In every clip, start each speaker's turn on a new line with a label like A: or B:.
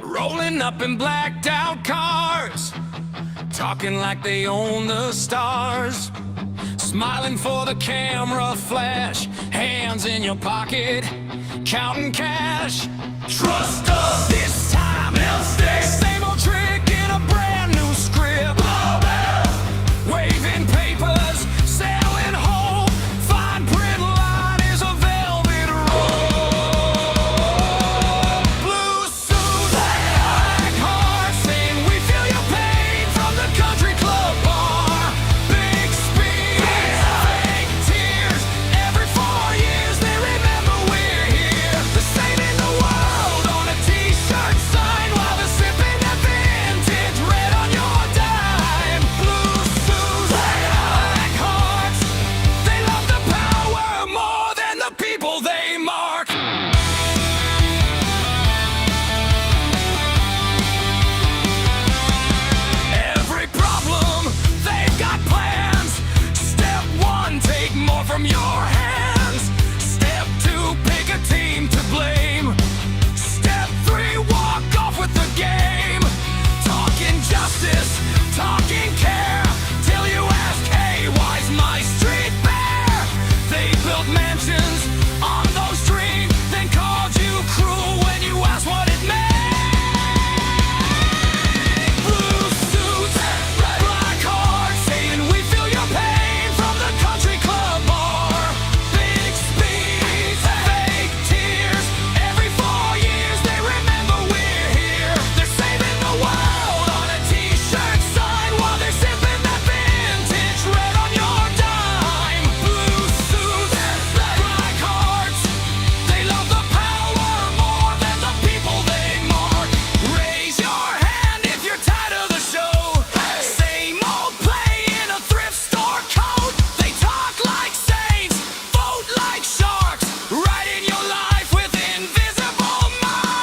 A: Rolling up in blacked out cars, talking like they own the stars. Smiling for the camera flash, hands in your pocket, counting cash. Trust us this time, they'll stay. Same old trick in a brand new script. Waving papers, selling whole. Fine print line is a velvet roll. Blue suits, black hearts, saying we feel your pain from the country club bar. Big speed, fake tears. Every 4 years they remember we're here. They're saving the world on a t-shirt sign while they're sipping that vintage red on your dime. Blue suits, black hearts. They love the power more than the people they mark. Every problem, they've got plans. Step 1, take more from your hands. Step 2, pick a team to blame. Step 3, walk off with the game. Talking justice, talking care. Till you ask, hey, why's my street bare? They built mansions on those streets, then called you cruel when you asked what it meant. Blue suits, black hearts, saying we feel your pain from the country club bar. Big speed, fake tears. Every 4 years they remember we're here. They're saving the world on a t-shirt sign while they're sipping that vintage red on your dime. Blue suits, black hearts. They love the power more than the people they mark. Raise your hand if you're tired of the show. Same old play in a thrift store coat. They talk like saints, vote like sharks, writing your life with invisible marks.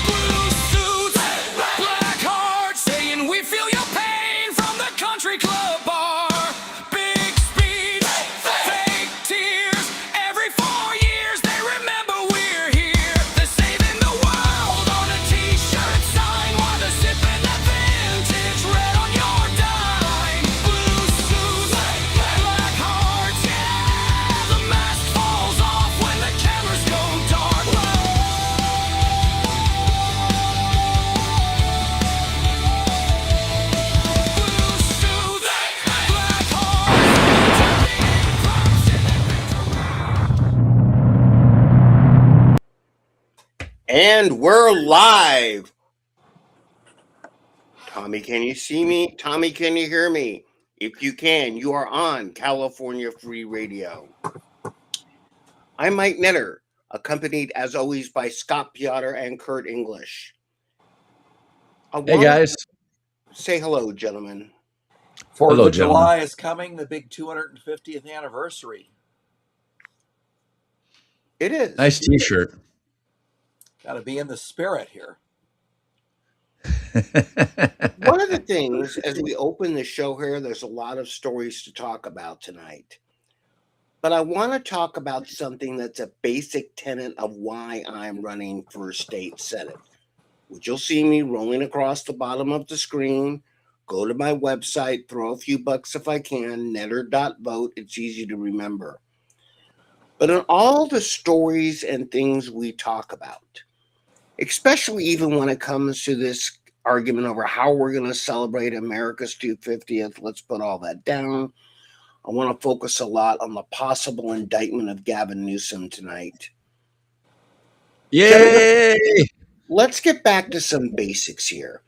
A: Blue suits, black hearts, saying we feel your pain from the country club bar. Big speed, fake tears. Every 4 years they remember we're here. They're saving the world on a t-shirt sign while they're sipping that vintage red on your dime. Blue suits, black hearts, yeah. The mask falls off when the cameras go dark. Blue suits, black
B: And we're live. Tommy, can you see me? Tommy, can you hear me? If you can, you are on California Free Radio. I'm Mike Netter, accompanied as always by Scott Piotr and Kurt English.
C: Hey guys.
B: Say hello, gentlemen.
D: 4th
C: Hello,
D: of
C: gentlemen.
D: July is coming, the big 250th anniversary.
B: It is.
C: Nice t-shirt.
D: Got to be in the spirit here.
B: One of the things, as we open the show here, there's a lot of stories to talk about tonight. But I want to talk about something that's a basic tenet of why I'm running for state senate, which you'll see me rolling across the bottom of the screen. Go to my website, throw a few bucks if I can, netter.vote. It's easy to remember. But in all the stories and things we talk about, especially even when it comes to this argument over how we're going to celebrate America's 250th, let's put all that down. I want to focus a lot on the possible indictment of Gavin Newsom tonight.
C: Yay!
B: Let's get back to some basics here.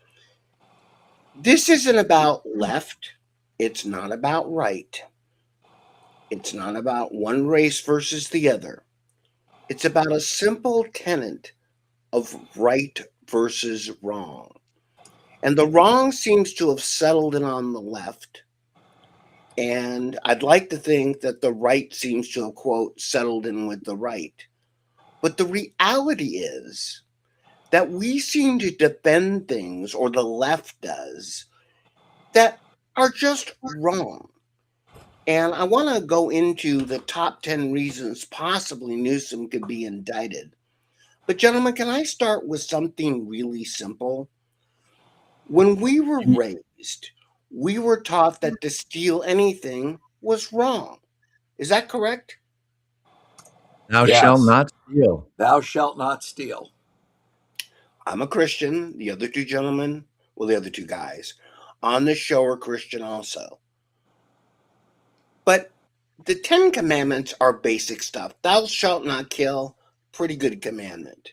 B: This isn't about left. It's not about right. It's not about one race versus the other. It's about a simple tenet of right versus wrong. And the wrong seems to have settled in on the left. And I'd like to think that the right seems to have, quote, settled in with the right. But the reality is that we seem to defend things, or the left does, that are just wrong. And I want to go into the top 10 reasons possibly Newsom could be indicted. But, gentlemen, can I start with something really simple? When we were raised, we were taught that to steal anything was wrong. Is that correct?
C: Thou shalt
D: Yes.
C: not steal.
D: Thou shalt not steal.
B: I'm a Christian. The other two gentlemen, well, the other two guys on the show are Christian also. But the 10 commandments are basic stuff. Thou shalt not kill, pretty good commandment.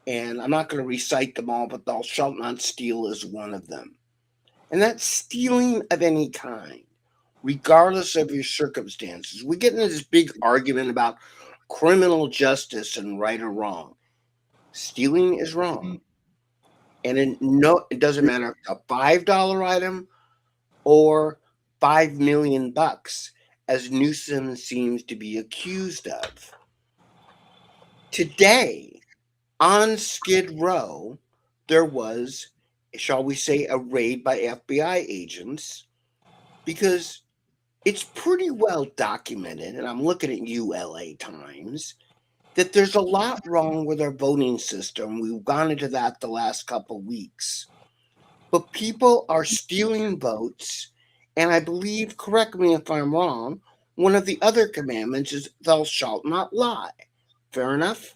B: And I'm not going to recite them all, but thou shalt not steal is one of them. And that's stealing of any kind, regardless of your circumstances. We get into this big argument about criminal justice and right or wrong. Stealing is wrong. And it doesn't matter if it's a $5 item or 5 million bucks, as Newsom seems to be accused of. Today, on Skid Row, there was, shall we say, a raid by FBI agents, because it's pretty well documented, and I'm looking at you, LA Times, that there's a lot wrong with our voting system. We've gone into that the last couple weeks. But people are stealing votes, and I believe, correct me if I'm wrong, one of the other commandments is thou shalt not lie. Fair enough?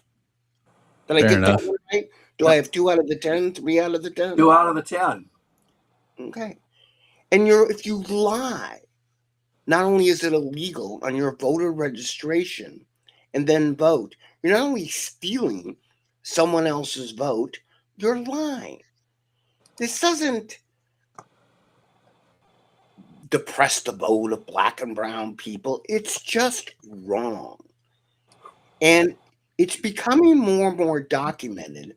B: Did I
C: Fair
B: get
C: enough.
B: that one right? Do I have 2 out of the 10, 3 out of the 10?
D: 2 out of the 10.
B: Okay. And if you lie, not only is it illegal on your voter registration and then vote, you're not only stealing someone else's vote, you're lying. This doesn't depress the vote of black and brown people. It's just wrong. And it's becoming more and more documented,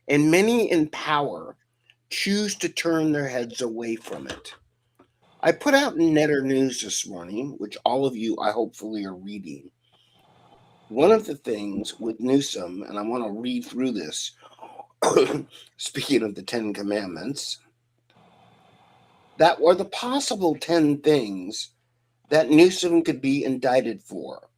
B: and many in power choose to turn their heads away from it. I put out in Netter News this morning, which all of you, I hopefully, are reading. One of the things with Newsom, and I want to read through this, speaking of the 10 commandments, that were the possible 10 things that Newsom could be indicted for.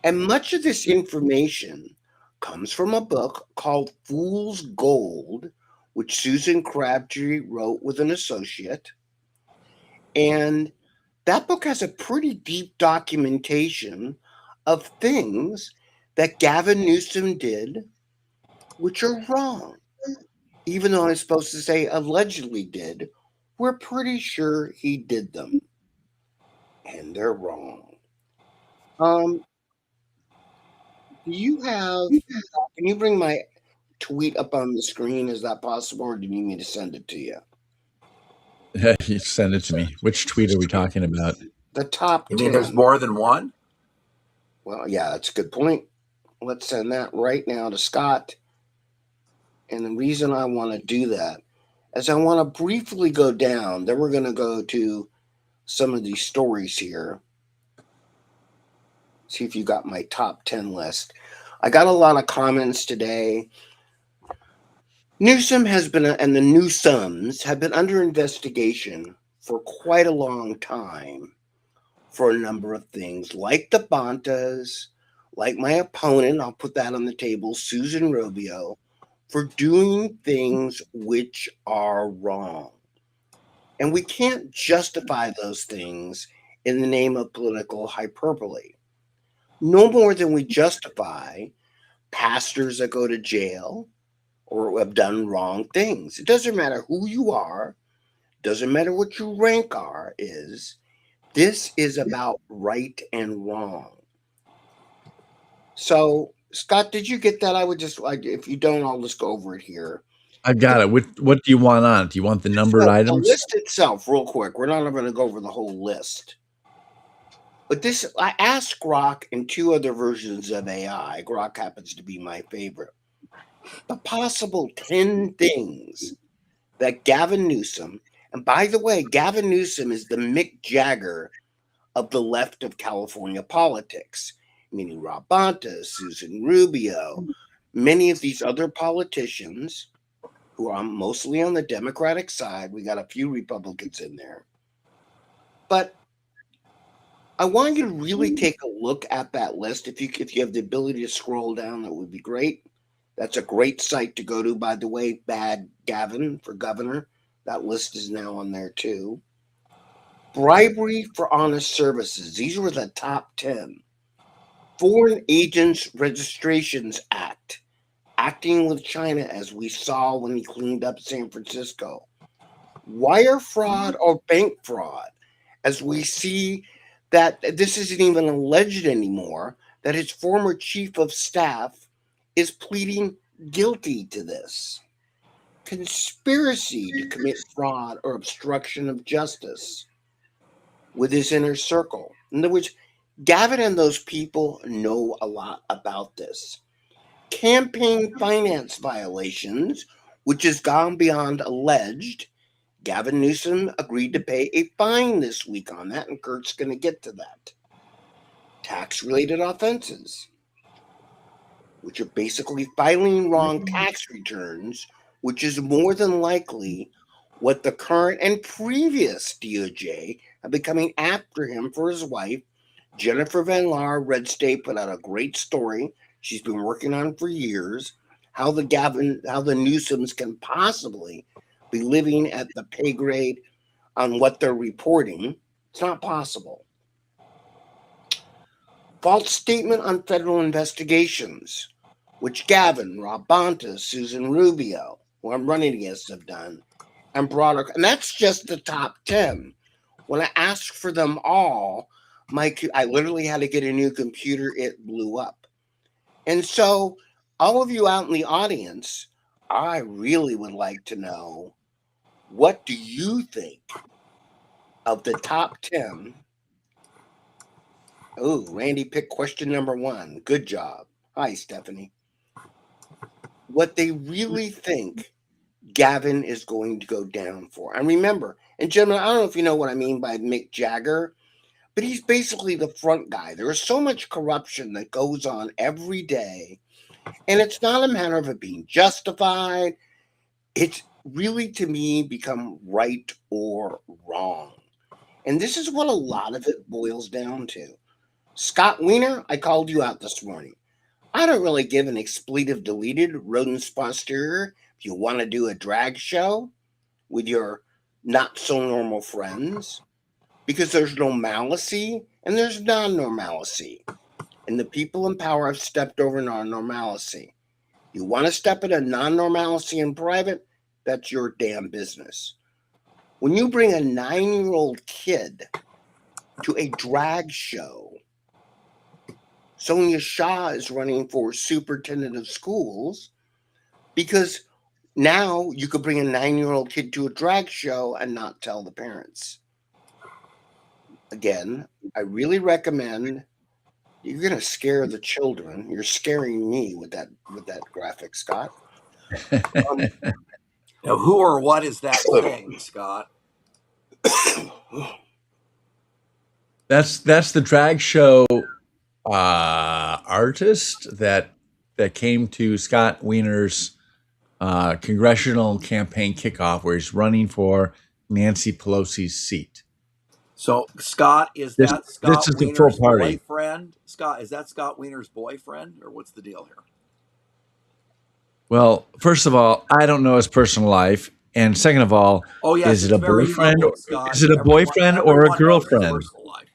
B: And much of this information comes from a book called Fool's Gold, which Susan Crabtree wrote with an associate. And that book has a pretty deep documentation of things that Gavin Newsom did, which are wrong. Even though I'm supposed to say allegedly did, we're pretty sure he did them. And they're wrong. Do you have, can you bring my tweet up on the screen? Is that possible, or do you need me to send it to you?
C: You send it to me. Which tweet are we talking about?
B: The top
D: You
B: 10.
D: mean there's more than one?
B: Well, yeah, that's a good point. Let's send that right now to Scott. And the reason I want to do that is I want to briefly go down. Then we're going to go to some of these stories here. See if you got my top 10 list. I got a lot of comments today. Newsom has been, and the Newsoms have been under investigation for quite a long time for a number of things, like the Bontas, like my opponent, I'll put that on the table, Susan Rubio, for doing things which are wrong. And we can't justify those things in the name of political hyperbole. No more than we justify pastors that go to jail or have done wrong things. It doesn't matter who you are, doesn't matter what your rank is. This is about right and wrong. So, Scott, did you get that? I would just, like, if you don't, I'll just go over it here.
C: I've got it. What do you want on it? Do you want the numbered items?
B: The list itself, real quick. We're not going to go over the whole list. But this, I asked Grok in 2 other versions of AI. Grok happens to be my favorite. The possible 10 things that Gavin Newsom, and by the way, Gavin Newsom is the Mick Jagger of the left of California politics, meaning Rob Bonta, Susan Rubio, many of these other politicians who are mostly on the Democratic side. We got a few Republicans in there. But I want you to really take a look at that list. If you have the ability to scroll down, that would be great. That's a great site to go to, by the way. Bad Gavin for governor. That list is now on there too. Bribery for honest services. These were the top 10. Foreign Agents Registrations Act. Acting with China, as we saw when he cleaned up San Francisco. Wire fraud or bank fraud, as we see that this isn't even alleged anymore, that his former chief of staff is pleading guilty to this. Conspiracy to commit fraud or obstruction of justice with his inner circle. In other words, Gavin and those people know a lot about this. Campaign finance violations, which has gone beyond alleged. Gavin Newsom agreed to pay a fine this week on that, and Kurt's going to get to that. Tax-related offenses, which are basically filing wrong tax returns, which is more than likely what the current and previous DOJ have been coming after him for his wife. Jennifer Van Laar, Red State, put out a great story she's been working on for years, how the Newsoms can possibly be living at the pay grade on what they're reporting. It's not possible. False statement on federal investigations, which Gavin, Rob Bonta, Susan Rubio, who I'm running against, have done, and broader. And that's just the top 10. When I asked for them all, I literally had to get a new computer. It blew up. And so all of you out in the audience, I really would like to know, what do you think of the top 10? Oh, Randy picked question number 1. Good job. Hi, Stephanie. What they really think Gavin is going to go down for. And remember, and gentlemen, I don't know if you know what I mean by Mick Jagger, but he's basically the front guy. There is so much corruption that goes on every day, and it's not a matter of it being justified. It's really, to me, become right or wrong. And this is what a lot of it boils down to. Scott Wiener, I called you out this morning. I don't really give an expletive deleted rodents posterior if you want to do a drag show with your not so normal friends, because there's normalcy and there's non-normalcy. And the people in power have stepped over non-normalcy. You want to step in a non-normalcy in private? That's your damn business. When you bring a 9-year-old kid to a drag show, Sonia Shah is running for superintendent of schools because now you could bring a 9-year-old kid to a drag show and not tell the parents. Again, I really recommend. You're going to scare the children. You're scaring me with that graphic, Scott.
D: Now, who or what is that thing, Scott?
C: That's the drag show artist that came to Scott Wiener's congressional campaign kickoff, where he's running for Nancy Pelosi's seat.
D: So, Scott, is
C: This
D: that Scott
C: is the
D: Wiener's
C: full party.
D: boyfriend? Scott, is that Scott Wiener's boyfriend, or what's the deal here?
C: Well, first of all, I don't know his personal life, and second of all,
D: Oh, yes,
C: is it
D: it's
C: a
D: very
C: boyfriend?
D: public, Scott.
C: Is it a boyfriend or a
D: Everyone knows his
C: girlfriend?
D: personal life.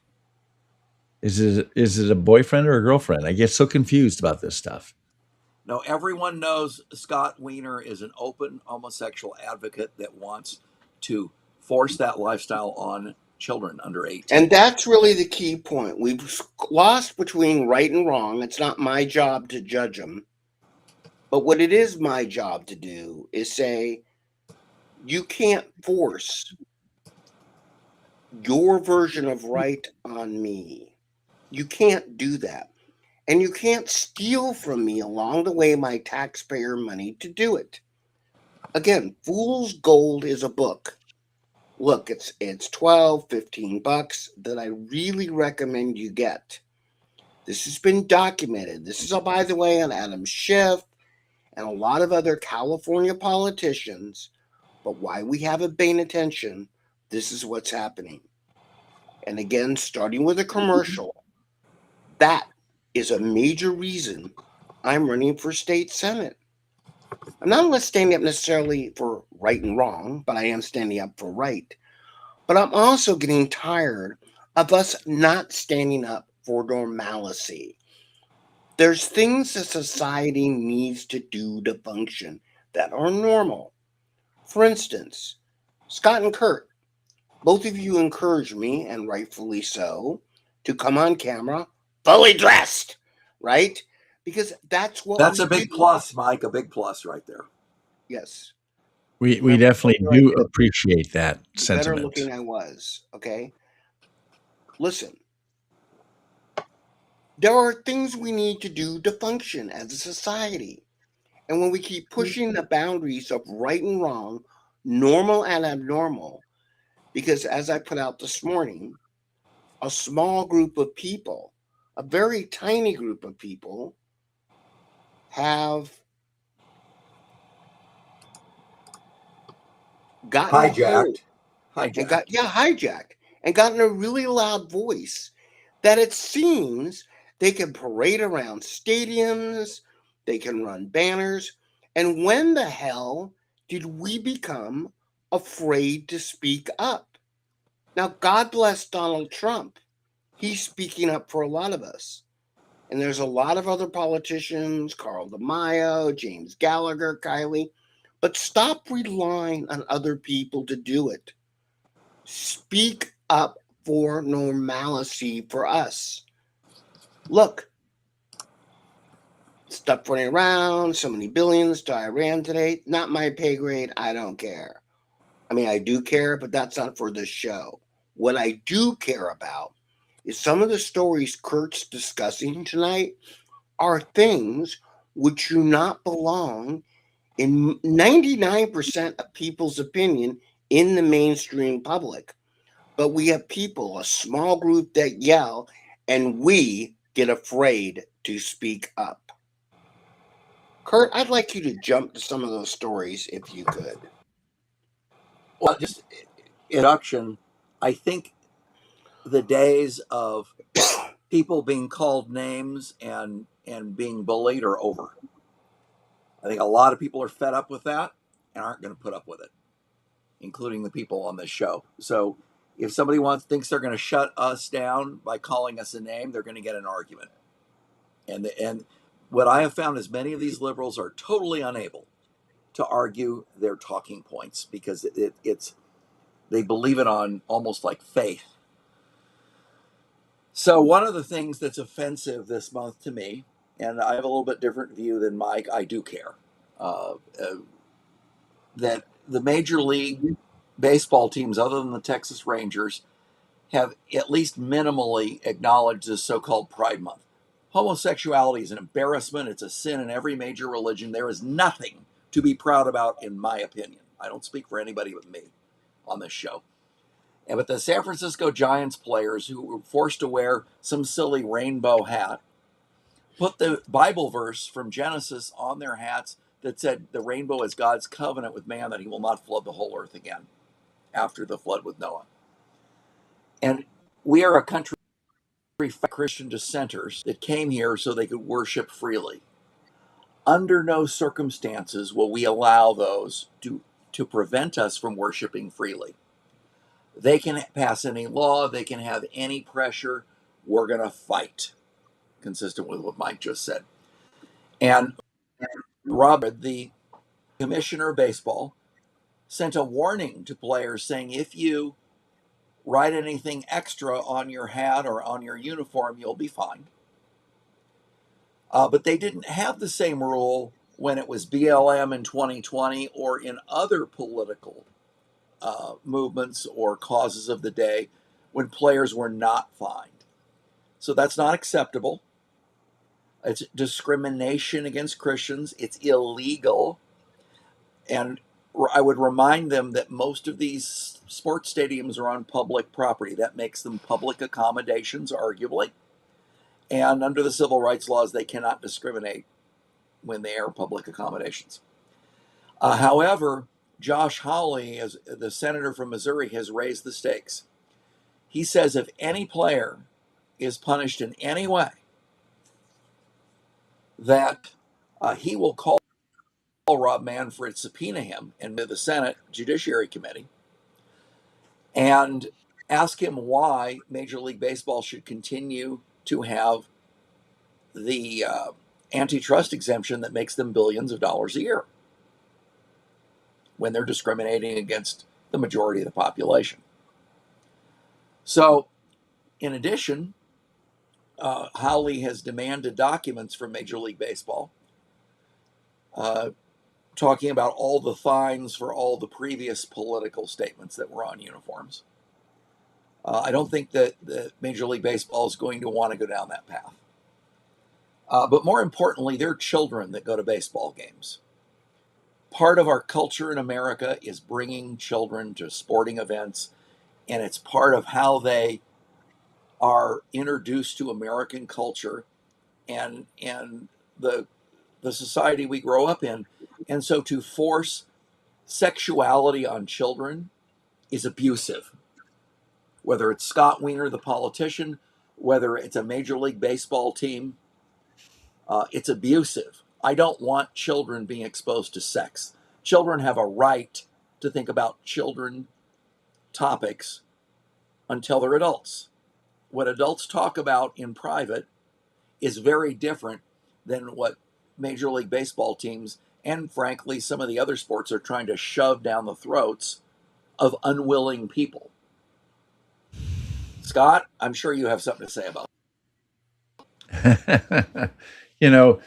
C: Is it a boyfriend or a girlfriend? I get so confused about this stuff.
D: No, everyone knows Scott Wiener is an open homosexual advocate that wants to force that lifestyle on children under 18.
B: And that's really the key point. We've lost between right and wrong. It's not my job to judge them. But what it is my job to do is say, you can't force your version of right on me. You can't do that. And you can't steal from me along the way my taxpayer money to do it. Again, Fool's Gold is a book. Look, it's 12, 15 bucks that I really recommend you get. This has been documented. This is, by the way, on Adam Schiff and a lot of other California politicians. But why we haven't paid attention, this is what's happening. And again, starting with a commercial, that is a major reason I'm running for state senate. I'm not standing up necessarily for right and wrong, but I am standing up for right. But I'm also getting tired of us not standing up for normalcy. There's things that society needs to do to function that are normal. For instance, Scott and Kurt, both of you encouraged me, and rightfully so, to come on camera fully dressed, right? Because that's what
D: That's
B: we
D: a big
B: do.
D: plus, Mike. A big plus right there.
B: Yes.
C: We
B: Remember
C: definitely
B: earlier I
C: do
B: said
C: appreciate that
B: the better
C: sentiment.
B: looking I was, okay? Listen, there are things we need to do to function as a society. And when we keep pushing the boundaries of right and wrong, normal and abnormal, because as I put out this morning, a small group of people, a very tiny group of people, have gotten a hold
D: Hijacked.
B: hijacked and gotten a really loud voice that it seems they can parade around stadiums, they can run banners. And when the hell did we become afraid to speak up? Now, God bless Donald Trump. He's speaking up for a lot of us. And there's a lot of other politicians, Carl DeMaio, James Gallagher, Kylie. But stop relying on other people to do it. Speak up for normalcy for us. Look, stuff running around, so many billions to Iran today. Not my pay grade. I don't care. I mean, I do care, but that's not for this show. What I do care about is some of the stories Kurt's discussing tonight are things which do not belong in 99% of people's opinion in the mainstream public. But we have people, a small group that yell, and we get afraid to speak up. Kurt, I'd like you to jump to some of those stories if you could.
D: Well, just introduction. I think the days of people being called names and being bullied are over. I think a lot of people are fed up with that and aren't going to put up with it, including the people on this show. So if somebody thinks they're going to shut us down by calling us a name, they're going to get an argument. And what I have found is many of these liberals are totally unable to argue their talking points because it's they believe it on almost like faith. So one of the things that's offensive this month to me, and I have a little bit different view than Mike, I do care, that the major league baseball teams, other than the Texas Rangers, have at least minimally acknowledged this so-called Pride Month. Homosexuality is an embarrassment. It's a sin in every major religion. There is nothing to be proud about, in my opinion. I don't speak for anybody but me on this show. But the San Francisco Giants players who were forced to wear some silly rainbow hat put the Bible verse from Genesis on their hats that said the rainbow is God's covenant with man, that he will not flood the whole earth again after the flood with Noah. And we are a country of Christian dissenters that came here so they could worship freely. Under no circumstances will we allow those to prevent us from worshiping freely. They can pass any law, they can have any pressure. We're going to fight, consistent with what Mike just said. And Robert, the commissioner of baseball, sent a warning to players saying if you write anything extra on your hat or on your uniform, you'll be fined. But they didn't have the same rule when it was BLM in 2020 or in other political movements or causes of the day when players were not fined. So that's not acceptable. It's discrimination against Christians. It's illegal. And I would remind them that most of these sports stadiums are on public property. That makes them public accommodations, arguably. And under the civil rights laws, they cannot discriminate when they are public accommodations. However, Josh Hawley, as the senator from Missouri, has raised the stakes. He says if any player is punished in any way, that he will call Rob Manfred, subpoena him into the Senate Judiciary Committee, and ask him why Major League Baseball should continue to have the antitrust exemption that makes them billions of dollars a year when they're discriminating against the majority of the population. So, in addition, Howley has demanded documents from Major League Baseball talking about all the fines for all the previous political statements that were on uniforms. I don't think that Major League Baseball is going to want to go down that path. But more importantly, they're children that go to baseball games. Part of our culture in America is bringing children to sporting events, and it's part of how they are introduced to American culture and the society we grow up in. And so to force sexuality on children is abusive. Whether it's Scott Wiener, the politician, whether it's a Major League Baseball team, it's abusive. I don't want children being exposed to sex. Children have a right to think about children topics until they're adults. What adults talk about in private is very different than what Major League Baseball teams and, frankly, some of the other sports are trying to shove down the throats of unwilling people. Scott, I'm sure you have something to say about
C: it. You know,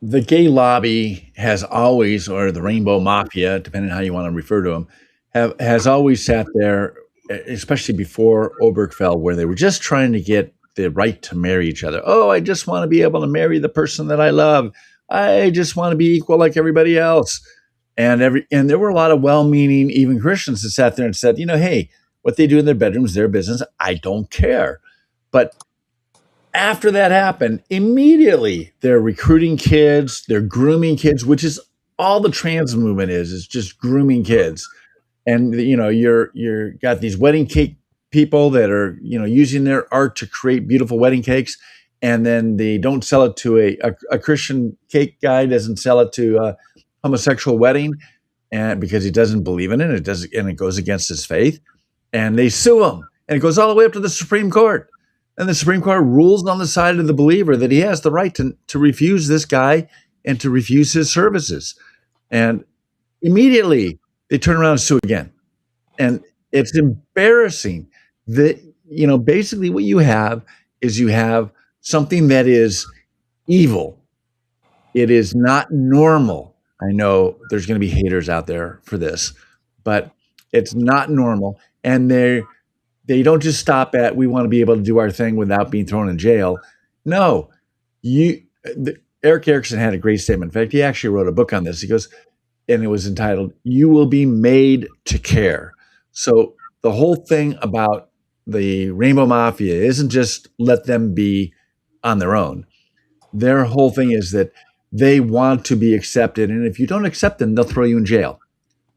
C: the gay lobby has always, or the Rainbow Mafia, depending on how you want to refer to them, has always sat there, especially before Obergefell, where they were just trying to get the right to marry each other. Oh, I just want to be able to marry the person that I love. I just want to be equal like everybody else. And there were a lot of well-meaning, even Christians that sat there and said, hey, what they do in their bedrooms, their business. I don't care. But after that happened, immediately they're recruiting kids, they're grooming kids, which is all the trans movement is just grooming kids. And you're got these wedding cake people that are using their art to create beautiful wedding cakes, and then they don't sell it to a Christian cake guy doesn't sell it to a homosexual wedding, and because he doesn't believe in it, and it goes against his faith, and they sue him, and it goes all the way up to the Supreme Court. And the Supreme Court rules on the side of the believer that he has the right to refuse this guy and to refuse his services. And immediately they turn around and sue again. And it's embarrassing that, basically what you have is something that is evil. It is not normal. I know there's going to be haters out there for this, but it's not normal. And they don't just stop at, we want to be able to do our thing without being thrown in jail. No, Eric Erickson had a great statement. In fact, he actually wrote a book on this. He goes, and it was entitled, You Will Be Made to Care. So the whole thing about the Rainbow Mafia isn't just let them be on their own. Their whole thing is that they want to be accepted. And if you don't accept them, they'll throw you in jail.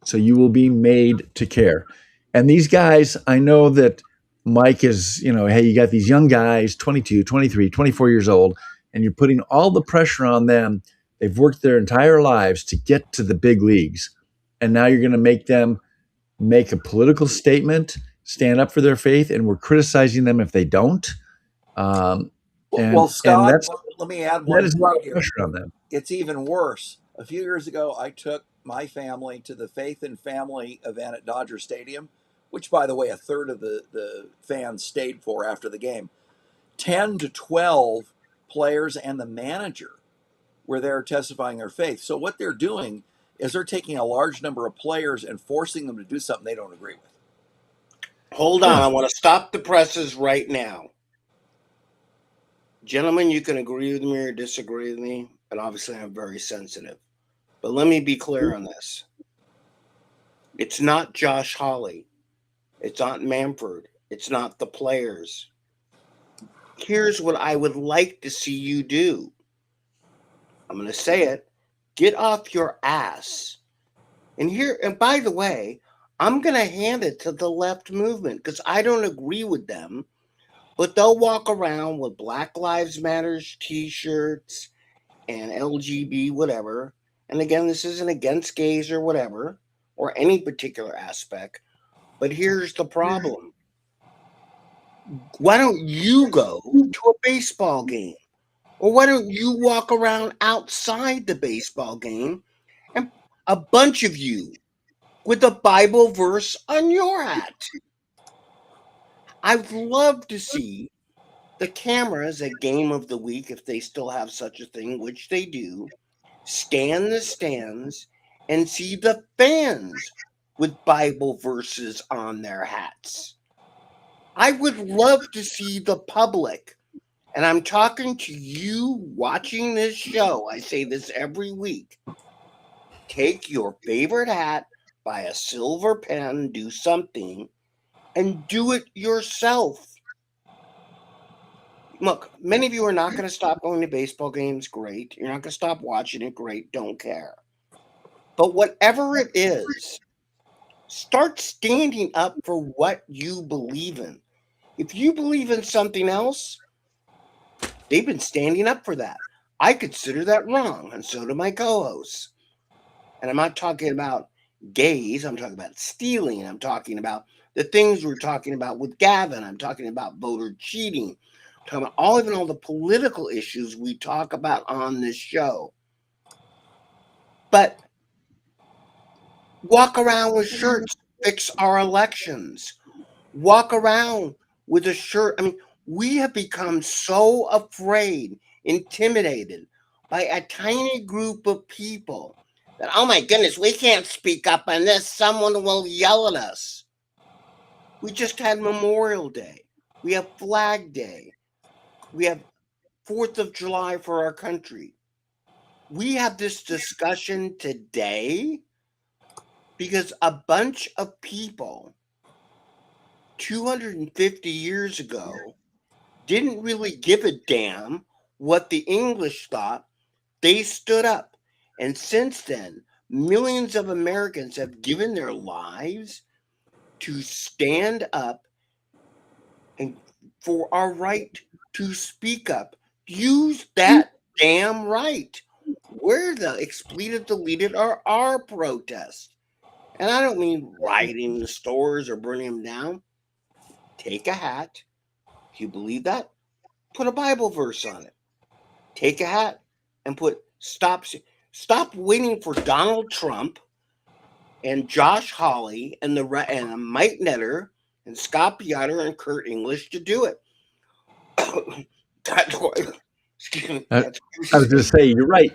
C: So you will be made to care. And these guys, I know that Mike is, hey, you got these young guys, 22, 23, 24 years old, and you're putting all the pressure on them. They've worked their entire lives to get to the big leagues. And now you're going to make them make a political statement, stand up for their faith, and we're criticizing them if they don't.
D: Scott, let me add one.
C: That is a lot of pressure on them.
D: It's even worse. A few years ago, I took my family to the Faith and Family event at Dodger Stadium, which, by the way, a third of the fans stayed for after the game. 10 to 12 players and the manager were there testifying their faith. So what they're doing is they're taking a large number of players and forcing them to do something they don't agree with.
B: Hold on. I want to stop the presses right now. Gentlemen, you can agree with me or disagree with me, but obviously I'm very sensitive. But let me be clear on this. It's not Josh Hawley. It's not Manfred. It's not the players. Here's what I would like to see you do. I'm going to say it. Get off your ass. And by the way, I'm going to hand it to the left movement because I don't agree with them, but they'll walk around with Black Lives Matters t-shirts and LGB whatever. And again, this isn't against gays or whatever, or any particular aspect. But here's the problem. Why don't you go to a baseball game? Or why don't you walk around outside the baseball game and a bunch of you with a Bible verse on your hat? I'd love to see the cameras at Game of the Week, if they still have such a thing, which they do, scan the stands and see the fans with Bible verses on their hats. I would love to see the public, and I'm talking to you watching this show. I say this every week. Take your favorite hat, buy a silver pen, do something, and do it yourself. Look, many of you are not going to stop going to baseball games. Great. You're not going to stop watching it. Great. Don't care. But whatever it is, start standing up for what you believe in. If you believe in something else, they've been standing up for that. I consider that wrong, and so do my co-hosts. And I'm not talking about gays. I'm talking about stealing. I'm talking about the things we're talking about with Gavin. I'm talking about voter cheating. I'm talking about all the political issues we talk about on this show. But walk around with shirts, fix our elections. Walk around with a shirt. I mean, we have become so afraid, intimidated by a tiny group of people that, oh my goodness, we can't speak up on this. Someone will yell at us. We just had Memorial Day. We have Flag Day. We have 4th of July for our country. We have this discussion today because a bunch of people 250 years ago didn't really give a damn what the English thought. They stood up. And since then, millions of Americans have given their lives to stand up and for our right to speak up. Use that damn right. We're the expletive deleted are our protest. And I don't mean rioting the stores or burning them down. Take a hat. If you believe that, put a Bible verse on it. Take a hat and put stop waiting for Donald Trump and Josh Hawley and Mike Netter and Scott Piotr and Kurt English to do it. That's why. Excuse me.
C: I was going to say, you're right,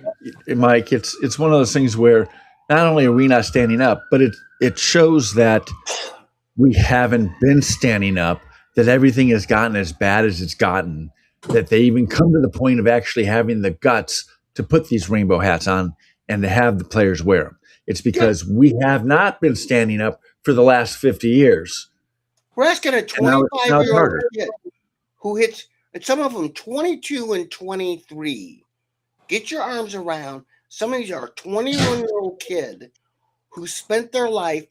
C: Mike. It's one of those things where not only are we not standing up, but it shows that we haven't been standing up, that everything has gotten as bad as it's gotten, that they even come to the point of actually having the guts to put these rainbow hats on and to have the players wear them. It's because we have not been standing up for the last 50 years.
B: We're asking a
C: now it's
B: 25-year-old
C: harder.
B: kid who hits, and some of them 22 and 23. Get your arms around. Some of these are a 21-year-old kid who spent their life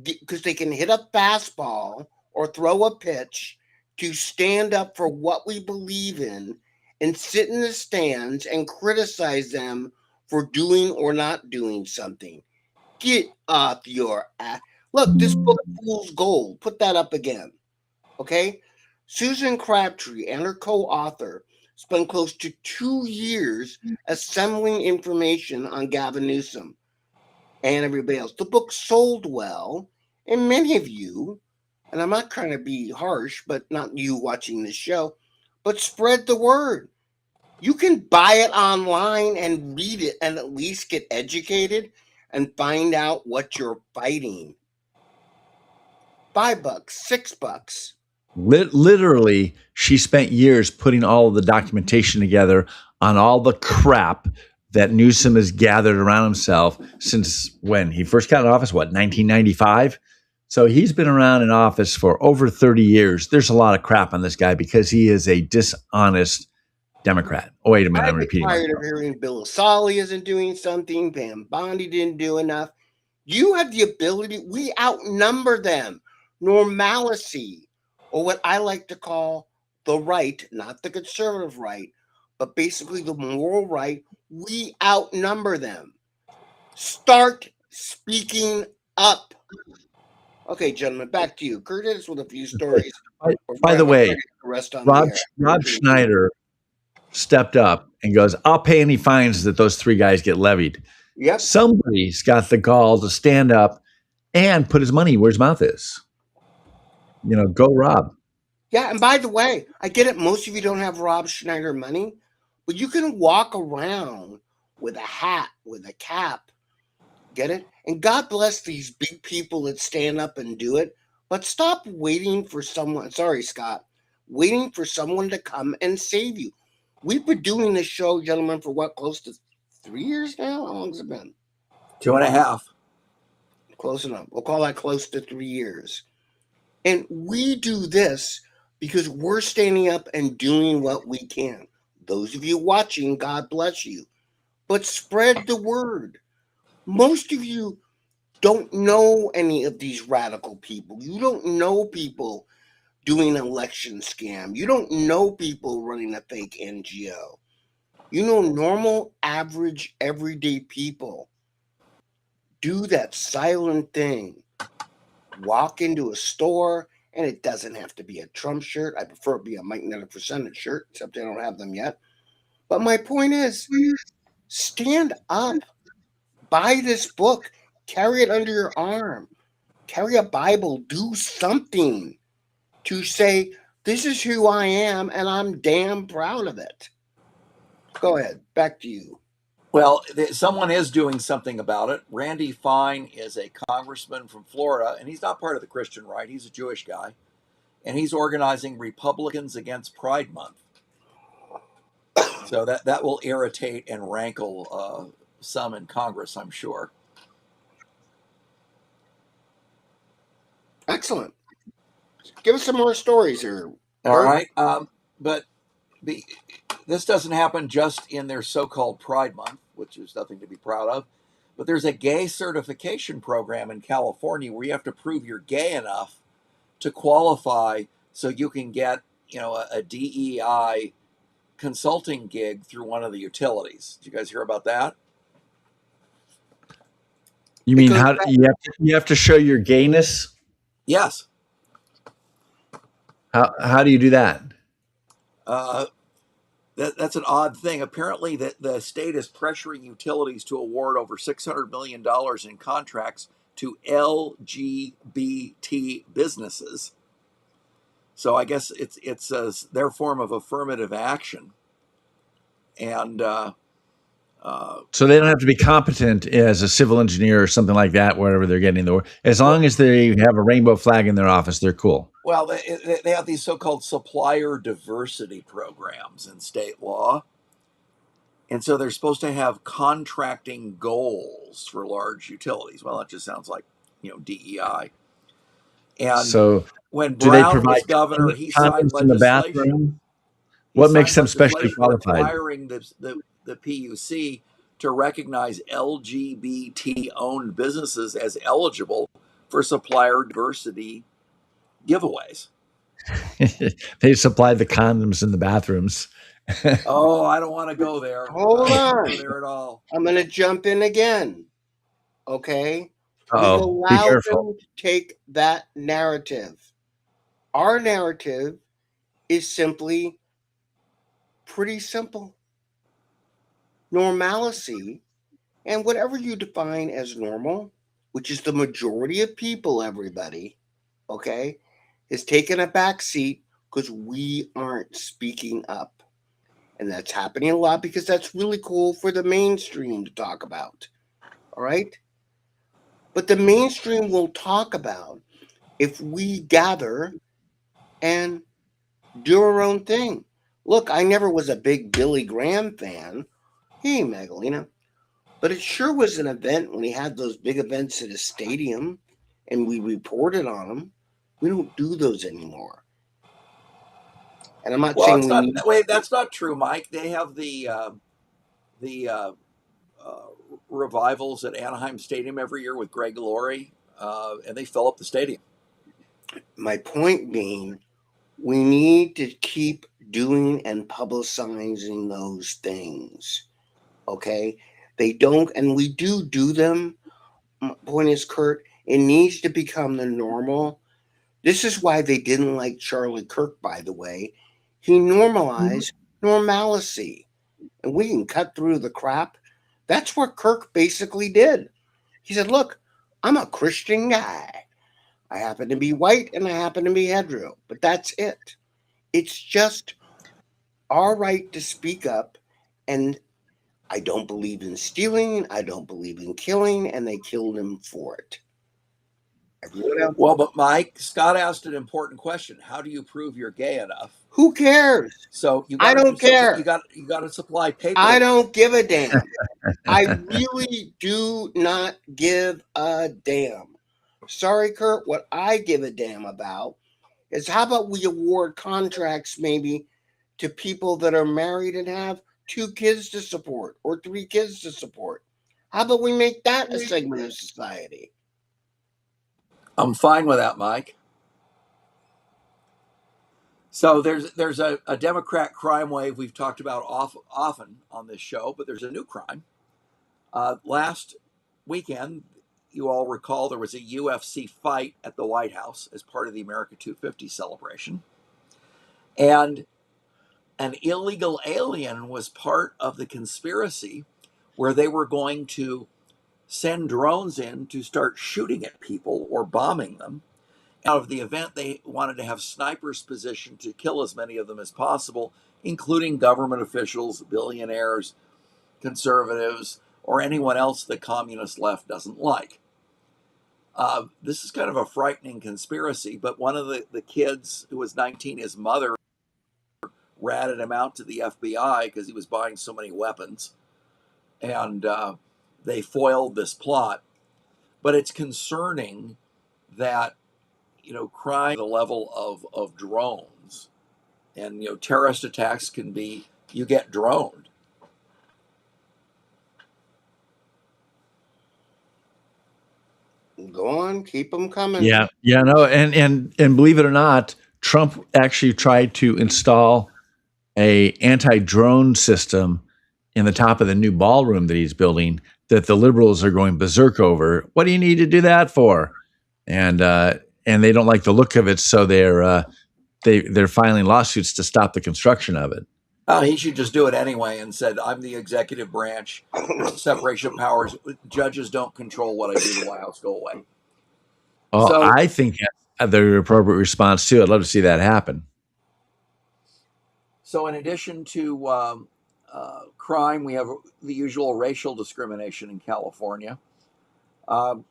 B: because they can hit a fastball or throw a pitch to stand up for what we believe in and sit in the stands and criticize them for doing or not doing something. Get off your ass. Look, this book, Fool's Gold. Put that up again. Okay? Susan Crabtree and her co-author spent close to 2 years assembling information on Gavin Newsom and everybody else. The book sold well, and many of you, and I'm not trying to be harsh, but not you watching this show, but spread the word. You can buy it online and read it and at least get educated and find out what you're fighting. $5, $6.
C: Literally, she spent years putting all of the documentation together on all the crap that Newsom has gathered around himself since when he first got in office, 1995? So he's been around in office for over 30 years. There's a lot of crap on this guy because he is a dishonest Democrat. Oh, wait a minute, I'm repeating
B: tired
C: myself.
B: of hearing Bill O'Reilly isn't doing something, Pam Bondi didn't do enough. You have the ability, we outnumber them. Normalcy, or what I like to call the right, not the conservative right, but basically the moral right, we outnumber them. Start speaking up. Okay, gentlemen, back to you. Kurt hit us with a few stories.
C: By the way,
B: the rest on
C: Rob,
B: the air.
C: Rob Schneider stepped up and goes, I'll pay any fines that those three guys get levied.
B: Yep.
C: Somebody's got the gall to stand up and put his money where his mouth is. Go Rob.
B: Yeah, and by the way, I get it. Most of you don't have Rob Schneider money, but you can walk around with a hat, with a cap. Get it? And God bless these big people that stand up and do it. But stop waiting for someone. Sorry, Scott. Waiting for someone to come and save you. We've been doing this show, gentlemen, for what, close to 3 years now? How long has it been?
D: 2.5.
B: Close enough. We'll call that close to 3 years. And we do this because we're standing up and doing what we can. Those of you watching, God bless you. But spread the word. Most of you don't know any of these radical people. You don't know people doing an election scam. You don't know people running a fake NGO. You know normal, average, everyday people do that silent thing. Walk into a store, and it doesn't have to be a Trump shirt. I prefer it be a Mike Nettle for Senate shirt, except I don't have them yet. But my point is, stand up. Buy this book. Carry it under your arm. Carry a Bible. Do something to say, this is who I am, and I'm damn proud of it. Go ahead. Back to you.
D: Well, someone is doing something about it. Randy Fine is a congressman from Florida, and he's not part of the Christian right. He's a Jewish guy, and he's organizing Republicans against Pride Month. So that will irritate and rankle some in Congress, I'm sure.
B: Excellent. Give us some more stories here.
D: All right. But this doesn't happen just in their so-called Pride Month, which is nothing to be proud of. But there's a gay certification program in California where you have to prove you're gay enough to qualify so you can get, a DEI consulting gig through one of the utilities. Did you guys hear about that?
C: You mean how you have to show your gayness?
D: Yes.
C: How do you do that?
D: That's an odd thing. Apparently, the state is pressuring utilities to award over $600 million in contracts to LGBT businesses. So I guess it's their form of affirmative action. And
C: so they don't have to be competent as a civil engineer or something like that, wherever they're getting the work. As long as they have a rainbow flag in their office, they're cool.
D: Well, they have these so-called supplier diversity programs in state law. And so they're supposed to have contracting goals for large utilities. Well, that just sounds like, DEI. And
C: so
D: when
C: do they
D: Brown
C: provide
D: was governor, he signed
C: in the
D: legislation.
C: bathroom? What makes them specially qualified?
D: Requiring the PUC to recognize LGBT-owned businesses as eligible for supplier diversity giveaways.
C: They supply the condoms in the bathrooms.
D: Oh, I don't want to go there.
B: Hold
D: I
B: on.
D: don't go there at all.
B: I'm going to jump in again. Okay?
C: Uh-oh.
B: We've
C: Be
B: allowed
C: careful.
B: them to take that narrative. Our narrative is simply pretty simple. Normalcy, and whatever you define as normal, which is the majority of people, everybody, okay, is taking a back seat because we aren't speaking up. And that's happening a lot because that's really cool for the mainstream to talk about. All right? But the mainstream will talk about if we gather and do our own thing. Look, I never was a big Billy Graham fan. Hey, Magdalena. But it sure was an event when he had those big events at his stadium and we reported on them. We don't do those anymore. And I'm not saying
D: that's not true, Mike. They have the revivals at Anaheim Stadium every year with Greg Laurie, and they fill up the stadium.
B: My point being, we need to keep doing and publicizing those things. Okay? They don't, and we do them. My point is, Kurt, it needs to become the normal. This is why they didn't like Charlie Kirk, by the way. He normalized normalcy. And we can cut through the crap. That's what Kirk basically did. He said, look, I'm a Christian guy. I happen to be white and I happen to be hetero, but that's it. It's just our right to speak up. And I don't believe in stealing. I don't believe in killing. And they killed him for it. Everyone else,
D: Well, but Mike, Scott asked an important question. How do you prove you're gay enough?
B: who cares?
D: So you
B: I
D: got
B: don't care.
D: You got to supply paper.
B: I don't give a damn. I really do not give a damn. Sorry, Kurt. What I give a damn about is how about we award contracts maybe to people that are married and have 2 kids to support or 3 kids to support? How about we make that a segment of society?
D: I'm fine with that, Mike. So there's a Democrat crime wave we've talked about often on this show, but there's a new crime. Last weekend, you all recall there was a UFC fight at the White House as part of the America 250 celebration. And an illegal alien was part of the conspiracy where they were going to send drones in to start shooting at people or bombing them. Out of the event, they wanted to have snipers positioned to kill as many of them as possible, including government officials, billionaires, conservatives, or anyone else the communist left doesn't like. This is kind of a frightening conspiracy, but one of the kids who was 19, his mother ratted him out to the FBI because he was buying so many weapons, and they foiled this plot. But it's concerning that crime, the level of drones, and terrorist attacks can be, you get droned.
B: Go on, keep them coming.
C: Yeah, no, and believe it or not, Trump actually tried to install a anti-drone system in the top of the new ballroom that he's building that the liberals are going berserk over. What do you need to do that for? And they don't like the look of it, so they're filing lawsuits to stop the construction of it.
D: He should just do it anyway and said, I'm the executive branch, separation of powers. Judges don't control what I do in the White House. Go away.
C: Well,
D: So-
C: I think that's the appropriate response too. I'd love to see that happen.
D: So in addition to crime, we have the usual racial discrimination in California. The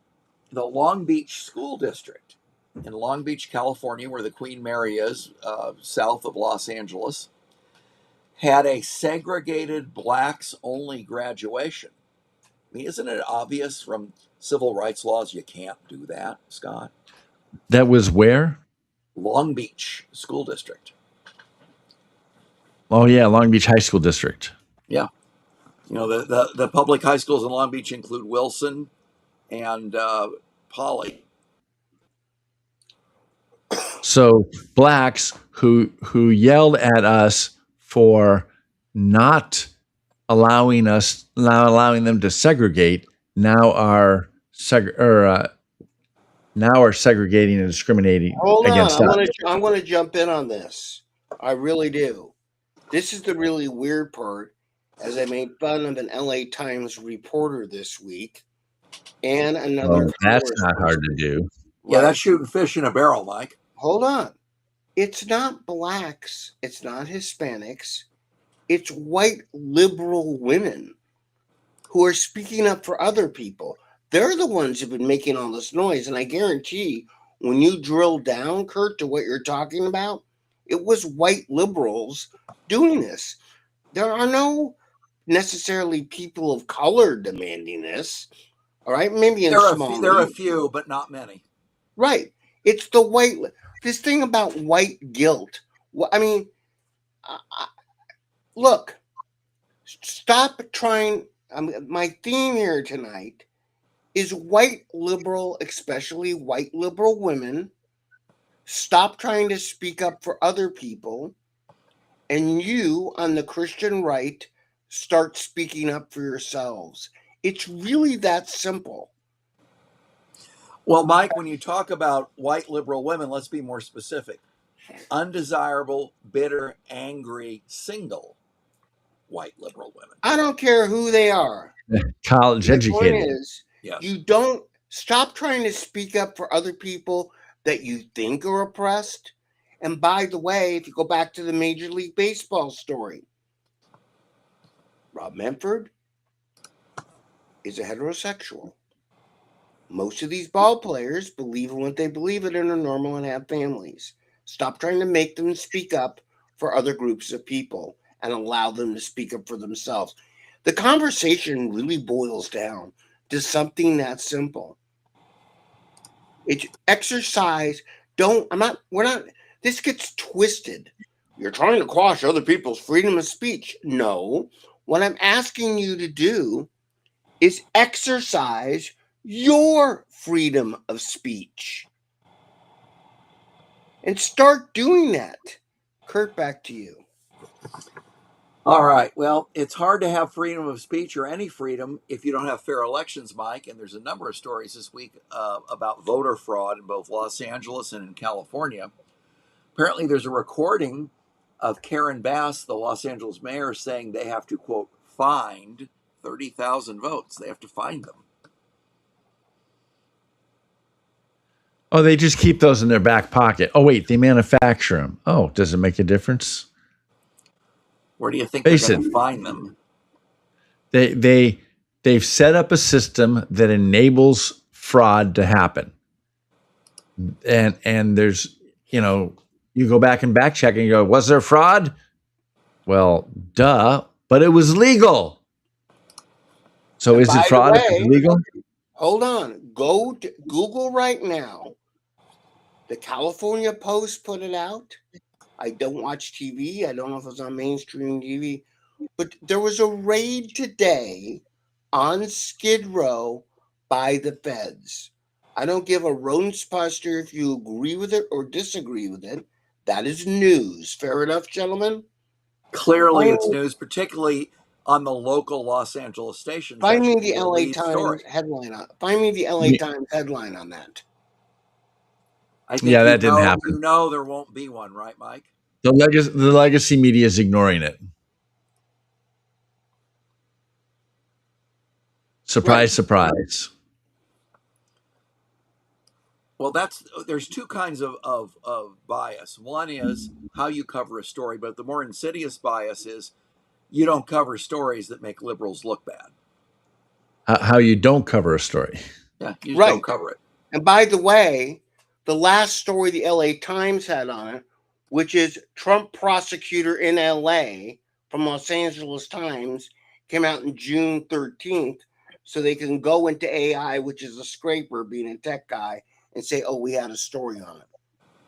D: Long Beach School District in Long Beach, California, where the Queen Mary is, south of Los Angeles, had a segregated blacks-only graduation. I mean, isn't it obvious from civil rights laws you can't do that, Scott?
C: That was where?
D: Long Beach School District.
C: Oh yeah, Long Beach High School District.
D: Yeah. The public high schools in Long Beach include Wilson and Poly.
C: So blacks who yelled at us for not allowing them to segregate now are segregating and discriminating
B: Hold on,
C: against us.
B: I want to jump in on this. I really do. This is the really weird part, as I made fun of an LA Times reporter this week, and another.
C: Well, that's not hard to do.
D: Yeah, that's shooting fish in a barrel, Mike.
B: Hold on. It's not blacks. It's not Hispanics. It's white liberal women who are speaking up for other people. They're the ones who've been making all this noise. And I guarantee when you drill down, Kurt, to what you're talking about, it was white liberals doing this. There are no necessarily people of color demanding this. All right. Maybe in small.
D: There are a few, but not many.
B: Right. It's the white. This thing about white guilt. I mean, look, stop trying. my theme here tonight is white liberal, especially white liberal women, stop trying to speak up for other people, and you on the Christian right start speaking up for yourselves. It's really that simple.
D: Well, Mike, when you talk about white liberal women, let's be more specific. Undesirable, bitter, angry, single white liberal women.
B: I don't care who they are.
C: College
B: My point
C: educated.
B: is,
D: Yes.
B: you don't stop trying to speak up for other people that you think are oppressed. And by the way, if you go back to the Major League Baseball story, Rob Manfred is a heterosexual. Most of these ball players believe in what they believe in and are normal and have families. Stop trying to make them speak up for other groups of people and allow them to speak up for themselves. The conversation really boils down to something that simple. It's exercise. This gets twisted. You're trying to quash other people's freedom of speech. No, what I'm asking you to do is exercise your freedom of speech and start doing that. Kurt, back to you.
D: All right. Well, it's hard to have freedom of speech or any freedom if you don't have fair elections, Mike. And there's a number of stories this week about voter fraud in both Los Angeles and in California. Apparently, there's a recording of Karen Bass, the Los Angeles mayor, saying they have to, quote, find 30,000 votes. They have to find them.
C: Oh, they just keep those in their back pocket. Oh, wait, they manufacture them. Oh, does it make a difference?
D: Where do you think
C: Face
D: they're going
C: it.
D: to find them?
C: They've set up a system that enables fraud to happen. And there's, you go back and back check and you go, was there fraud? Well, duh, but it was legal. So
B: And
C: is
B: by
C: it
B: the
C: fraud if
B: way-
C: it's legal?
B: Hold on. Go to Google right now. The California Post put it out. I don't watch TV. I don't know if it's on mainstream TV. But there was a raid today on Skid Row by the feds. I don't give a rodent's buster if you agree with it or disagree with it. That is news. Fair enough, gentlemen?
D: Clearly, it's
B: Oh.
D: news, particularly on the local Los Angeles stations.
B: Find
D: That
B: me
D: should be
B: the
D: the
B: LA
D: lead
B: Times
D: story.
B: headline on. Find me the LA
C: Yeah.
B: Times headline on that.
D: I think
C: Yeah, that didn't happen.
D: You know there won't be one, right, Mike?
C: The legacy media is ignoring it. Surprise,
B: Right.
C: surprise.
D: Well, there's two kinds of bias. One is how you cover a story, but the more insidious bias is you don't cover stories that make liberals look bad.
C: How you don't cover a story.
D: Yeah, you just
B: Right.
D: don't cover it.
B: And by the way, the last story the LA Times had on it, which is Trump prosecutor in LA from Los Angeles Times, came out in June 13th. So they can go into AI, which is a scraper, being a tech guy, and say, oh, we had a story on it.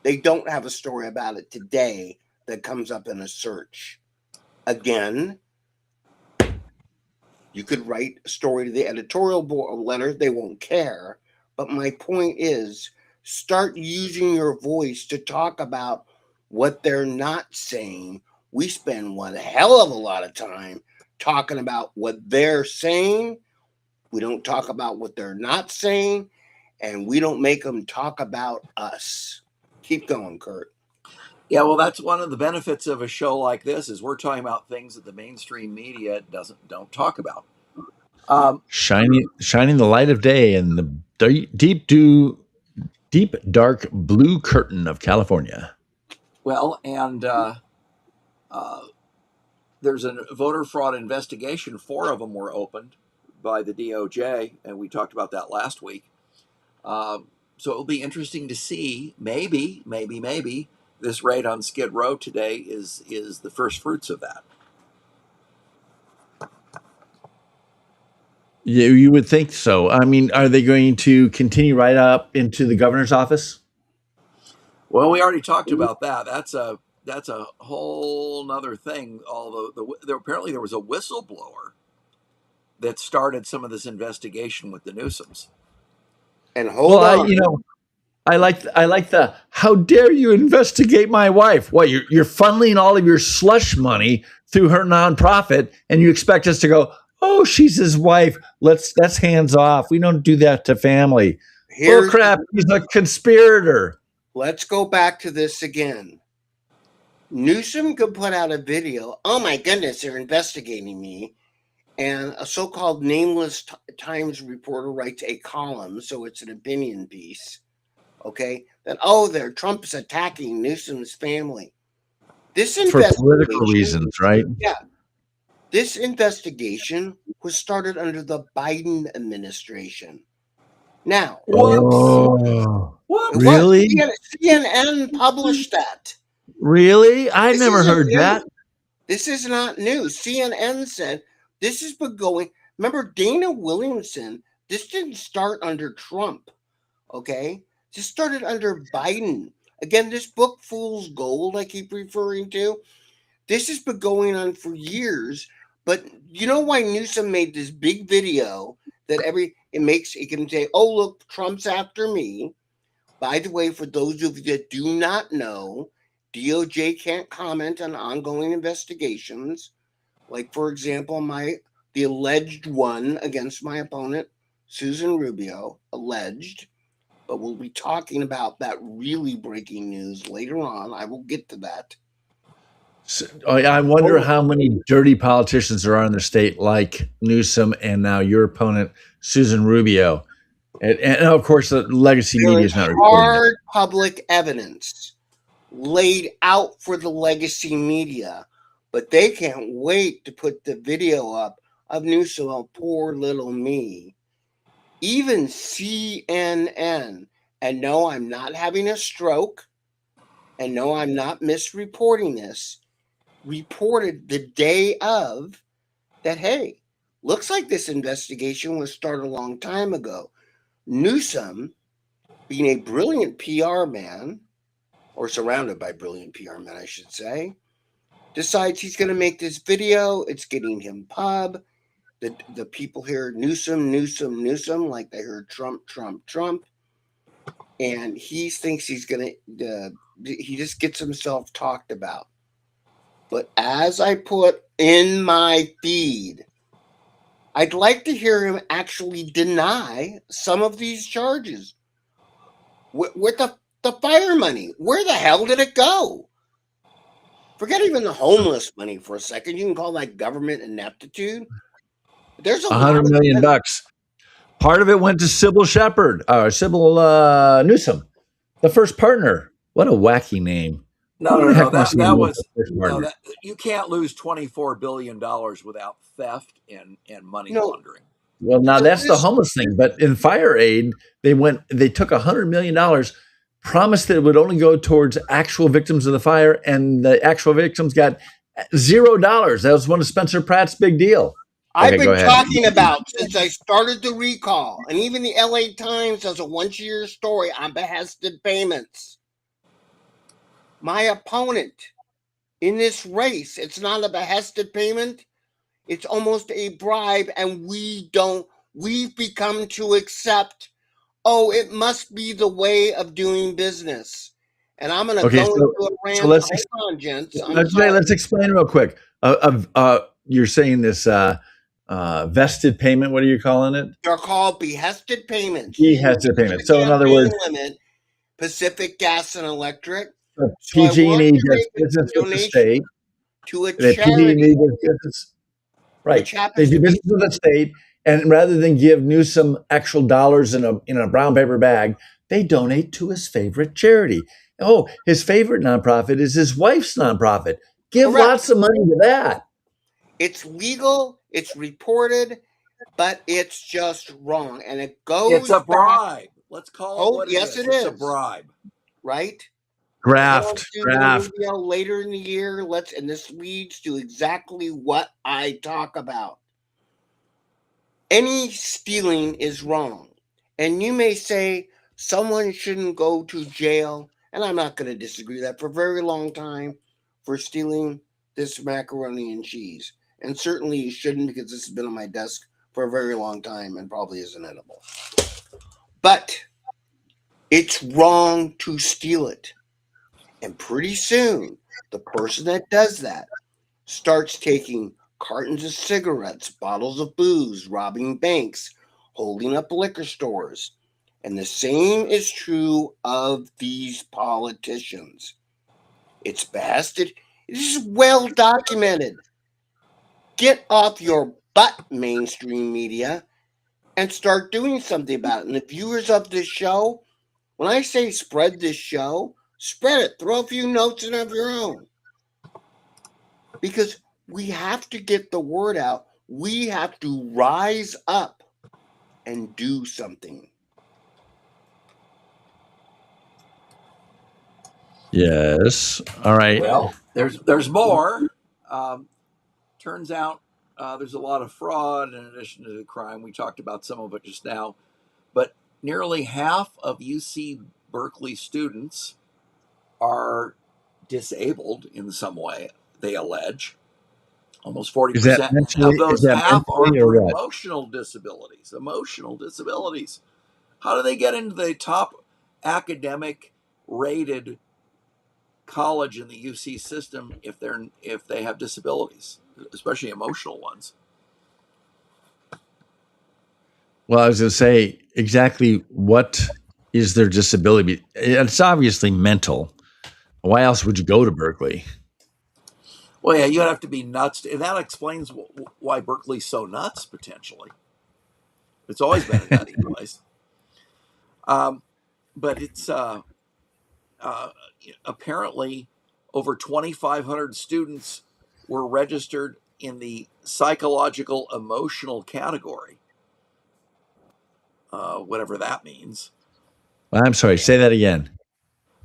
B: They don't have a story about it today that comes up in a search. Again, you could write a story to the editorial board letter. They won't care. But my point is, start using your voice to talk about what they're not saying. We spend one hell of a lot of time talking about what they're saying. We don't talk about what they're not saying, and we don't make them talk about us. Keep going, Kurt.
D: Yeah, well, that's one of the benefits of a show like this is we're talking about things that the mainstream media don't talk about.
C: Shining the light of day in the deep dark blue curtain of California.
D: Well, and there's a voter fraud investigation. 4 of them were opened by the DOJ, and we talked about that last week. So it'll be interesting to see. Maybe this raid on Skid Row today is the first fruits of that.
C: Yeah, you would think so. I mean, are they going to continue right up into the governor's office?
D: Well, we already talked about that. That's a whole nother thing. Although apparently there was a whistleblower that started some of this investigation with the Newsoms.
B: And hold on.
C: I like the how dare you investigate my wife? What you're funneling all of your slush money through her nonprofit, and you expect us to go, oh, she's his wife. That's hands off. We don't do that to family. Well, crap, he's a conspirator.
B: Let's go back to this again. Newsom could put out a video. Oh my goodness, they're investigating me. And a so-called nameless Times reporter writes a column, so it's an opinion piece. Okay, that Trump's attacking Newsom's family. This
C: for political reasons, right?
B: Yeah. This investigation was started under the Biden administration. Now,
C: what? Really?
B: CNN published that.
C: Really? I never heard that.
B: This is not new. CNN said this has been going. Remember Dana Williamson? This didn't start under Trump. Okay. This started under Biden. Again, this book, Fool's Gold, I keep referring to. This has been going on for years. But you know why Newsom made this big video that it can say, oh, look, Trump's after me. By the way, for those of you that do not know, DOJ can't comment on ongoing investigations. Like, for example, the alleged one against my opponent, Susan Rubio, alleged. But we'll be talking about that really breaking news later on. I will get to that.
C: So, I wonder how many dirty politicians there are in the state like Newsom and now your opponent, Susan Rubio. And of course, the legacy media is not reporting
B: hard public evidence laid out for the legacy media, but they can't wait to put the video up of Newsom, oh, poor little me. Even CNN, and no, I'm not having a stroke, and no, I'm not misreporting this, reported the day of that, hey, looks like this investigation was started a long time ago. Newsom, being a brilliant PR man, or surrounded by brilliant PR men, I should say, decides he's going to make this video. It's getting him pub. The people hear Newsom, like they heard Trump. And he thinks he's going to, he just gets himself talked about. But as I put in my feed, I'd like to hear him actually deny some of these charges. With the fire money, where the hell did it go? Forget even the homeless money for a second. You can call that government ineptitude. There's
C: $100 million. Part of it went to Sybil Newsom, the first partner. What a wacky name.
D: No. You can't lose $24 billion without theft and money laundering.
C: Well, now that's the homeless thing. But in fire aid, they took $100 million, promised that it would only go towards actual victims of the fire, and the actual victims got $0. That was one of Spencer Pratt's big deal.
B: I've been talking about since I started the recall, and even the LA Times does a once-a-year story on behested payments. My opponent in this race, it's not a behested payment. It's almost a bribe, and we've become to accept, it must be the way of doing business. And I'm going to go into a rant.
C: So let's explain real quick. You're saying this vested payment. What are you calling it?
B: They're called behested payments.
C: Behested payments. So in other words,
B: limit, Pacific Gas and Electric.
C: PG&E does business with the state.
B: To a charity.
C: Right. They do business with the state, and rather than give Newsom actual dollars in a brown paper bag, they donate to his favorite charity. Oh, his favorite nonprofit is his wife's nonprofit. Give lots of money to that.
B: It's legal, it's reported, but it's just wrong. And it goes.
D: It's a bribe. Let's call it what it is.
B: It's
D: a bribe.
B: Right?
C: Graft.
B: Later in the year, and this leads to exactly what I talk about. Any stealing is wrong. And you may say someone shouldn't go to jail, and I'm not going to disagree with that, for a very long time for stealing this macaroni and cheese. And certainly you shouldn't, because this has been on my desk for a very long time and probably isn't edible. But it's wrong to steal it. And pretty soon, the person that does that starts taking cartons of cigarettes, bottles of booze, robbing banks, holding up liquor stores. And the same is true of these politicians. It's best. It is well documented. Get off your butt, mainstream media, and start doing something about it. And the viewers of this show, when I say spread this show, spread it. Throw a few notes in of your own. Because we have to get the word out. We have to rise up and do something.
C: Yes. All right.
D: Well, there's more. Turns out there's a lot of fraud in addition to the crime. We talked about some of it just now, but nearly half of UC Berkeley students are disabled in some way, they allege. Almost 40%
C: Is that
D: of
C: mentally,
D: those half are
C: mentally or
D: for
C: what?
D: emotional disabilities. Emotional disabilities. How do they get into the top academic rated college in the UC system if they have disabilities, especially emotional ones?
C: Well, I was going to say exactly what is their disability. It's obviously mental. Why else would you go to Berkeley?
D: Well, yeah, you'd have to be nuts, and that explains why Berkeley's so nuts. Potentially, it's always been a nutty place. But it's apparently over 2,500 students were registered in the psychological emotional category, whatever that means.
C: I'm sorry. Say that again.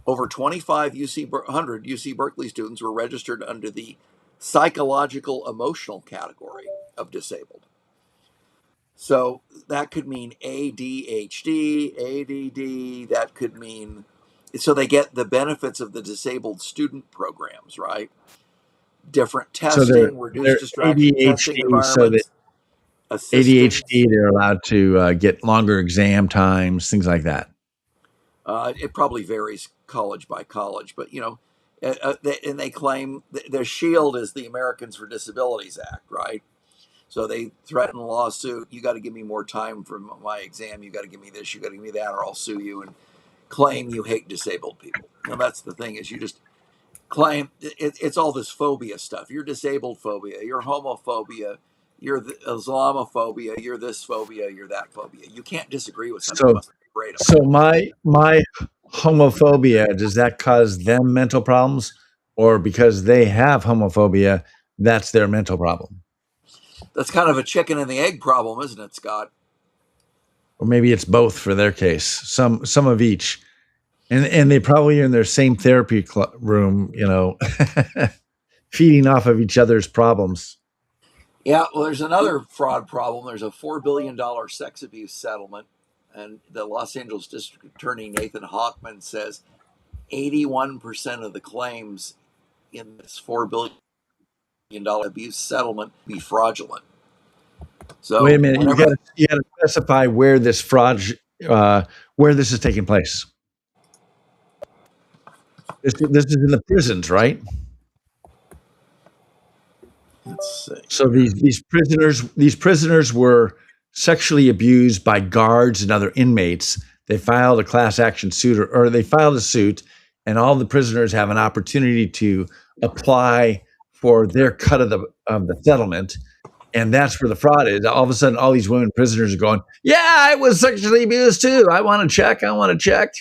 D: Over 2,500 UC Berkeley students were registered under the psychological emotional category of disabled. So that could mean ADHD, ADD, that could mean, so they get the benefits of the disabled student programs, right? Different
C: So they're
D: testing, reduced distraction testing
C: ADHD. So that
D: environments,
C: ADHD,
D: assistance.
C: they're allowed to get longer exam times, things like that.
D: It probably varies college by college, but they claim their shield is the Americans for Disabilities Act, right? So they threaten a lawsuit. You got to give me more time for my exam. You got to give me this. You got to give me that, or I'll sue you and claim you hate disabled people. Now that's the thing, is you just claim it's all this phobia stuff. You're disabled phobia. You're homophobia. You're Islamophobia. You're this phobia. You're that phobia. You can't disagree with something. You
C: So,
D: must be afraid of.
C: so my homophobia, does that cause them mental problems, or because they have homophobia, that's their mental problem?
D: That's kind of a chicken and the egg problem, isn't it, Scott?
C: Or maybe it's both for their case. Some of each, and they probably are in their same therapy room, feeding off of each other's problems.
D: Yeah, well, there's another fraud problem. There's a $4 billion sex abuse settlement, and the Los Angeles District Attorney Nathan Hochman says 81% of the claims in this $4 billion abuse settlement be fraudulent. So
C: Wait a minute, you
D: whenever-
C: got to specify where this fraud, where this is taking place. This is in the prisons, right?
D: let's see.
C: So these prisoners were sexually abused by guards and other inmates. They filed a class action suit, or they filed a suit, and all the prisoners have an opportunity to apply for their cut of the settlement. And that's where the fraud is. All of a sudden, all these women prisoners are going, "Yeah, I was sexually abused too. I want to check. I want to check."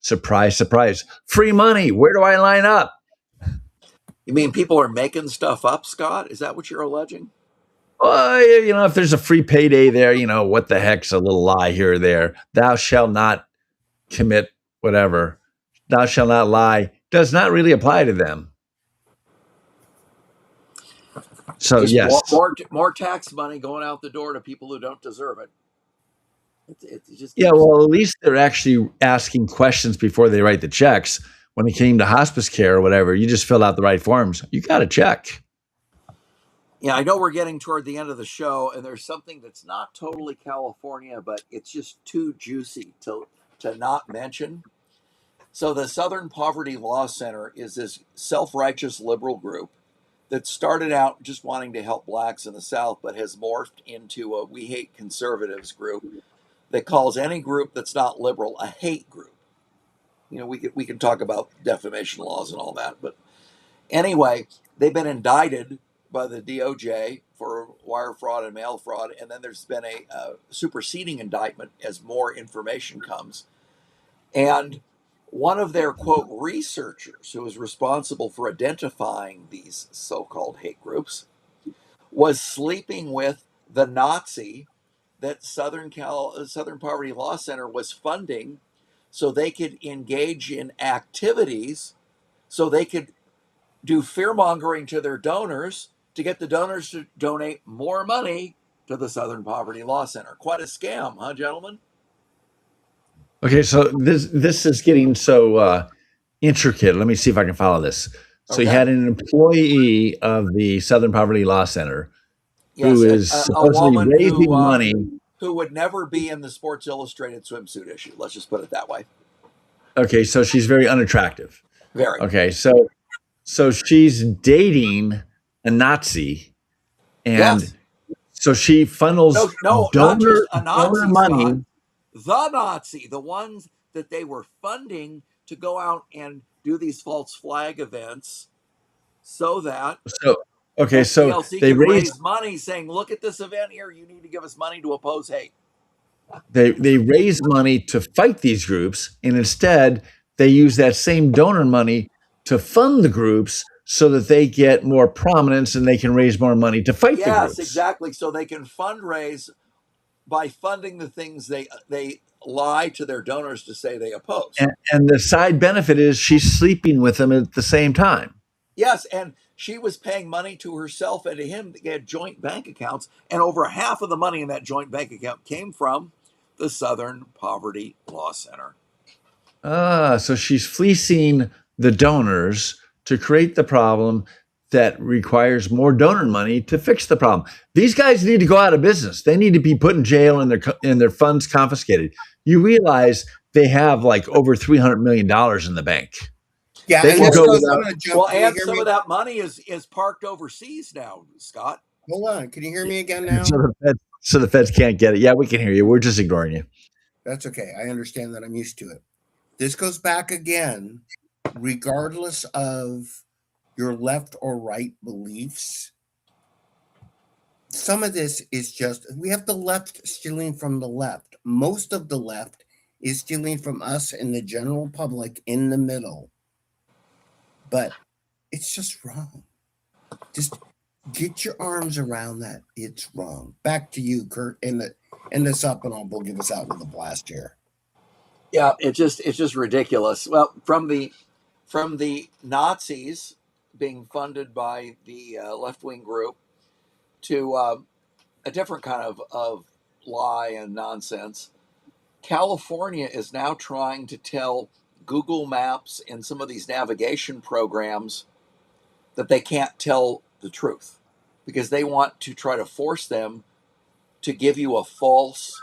C: Surprise, surprise. Free money. Where do I line up?
D: You mean people are making stuff up, Scott? Is that what you're alleging?
C: Well, if there's a free payday there, what the heck's a little lie here or there. Thou shalt not commit whatever. Thou shalt not lie does not really apply to them. So
D: Just
C: yes.
D: more tax money going out the door to people who don't deserve it. It just
C: Yeah, well, at least they're actually asking questions before they write the checks. When it came to hospice care or whatever, you just fill out the right forms. You got to check.
D: Yeah, I know we're getting toward the end of the show, and there's something that's not totally California, but it's just too juicy to not mention. So the Southern Poverty Law Center is this self-righteous liberal group that started out just wanting to help blacks in the South, but has morphed into a we hate conservatives group that calls any group that's not liberal a hate group. You know, we can talk about defamation laws and all that, but anyway, they've been indicted by the DOJ for wire fraud and mail fraud, and then there's been a superseding indictment as more information comes. And one of their quote researchers who was responsible for identifying these so-called hate groups was sleeping with the Nazi that Southern Poverty Law Center was funding so they could engage in activities so they could do fear mongering to their donors to get the donors to donate more money to the Southern Poverty Law Center. Quite a scam, huh, gentlemen?
C: Okay, so this is getting so intricate. Let me see if I can follow this. So you
D: Okay.
C: had an employee of the Southern Poverty Law Center
D: Yes,
C: who is
D: a
C: supposedly
D: woman
C: raising money.
D: who would never be in the Sports Illustrated swimsuit issue. Let's just put it that way.
C: Okay, so she's very unattractive.
D: Very.
C: Okay, so she's dating a Nazi, and
D: Yes.
C: so she funnels
D: No, not just a
C: donor
D: Nazi,
C: money.
D: Scott. The Nazi, the ones that they were funding to go out and do these false flag events so that
C: So okay, so
D: SPLC
C: they
D: could
C: raise
D: raise money saying, look at this event here, you need to give us money to oppose hate.
C: they raise money to fight these groups, and instead they use that same donor money to fund the groups so that they get more prominence and they can raise more money to fight the
D: Yes,
C: groups.
D: exactly. So they can fundraise by funding the things they lie to their donors to say they oppose.
C: And the side benefit is she's sleeping with them at the same time.
D: Yes, and she was paying money to herself and to him. They had joint bank accounts, and over half of the money in that joint bank account came from the Southern Poverty Law Center.
C: So she's fleecing the donors to create the problem that requires more donor money to fix the problem. These guys need to go out of business. They need to be put in jail and their funds confiscated. You realize they have like over $300 million in the bank.
B: Yeah,
C: They
B: and
C: will
B: this
C: go
B: goes,
C: without-
B: I'm going to jump.
D: Well,
B: Can you
D: and
B: hear
D: some
B: me?
D: of that money is parked overseas now, Scott.
B: Hold on. Can you hear me again now?
C: So the feds can't get it. Yeah, we can hear you. We're just ignoring you.
B: That's okay. I understand that. I'm used to it. This goes back again, regardless of your left or right beliefs. Some of this is just, we have the left stealing from the left. Most of the left is stealing from us and the general public in the middle. But it's just wrong. Just get your arms around that. It's wrong. Back to you, Kurt. End this up, and we'll give us out with a blast here.
D: Yeah, it's just ridiculous. Well, from the Nazis being funded by the left wing group to a different kind of lie and nonsense. California is now trying to tell Google Maps and some of these navigation programs that they can't tell the truth because they want to try to force them to give you a false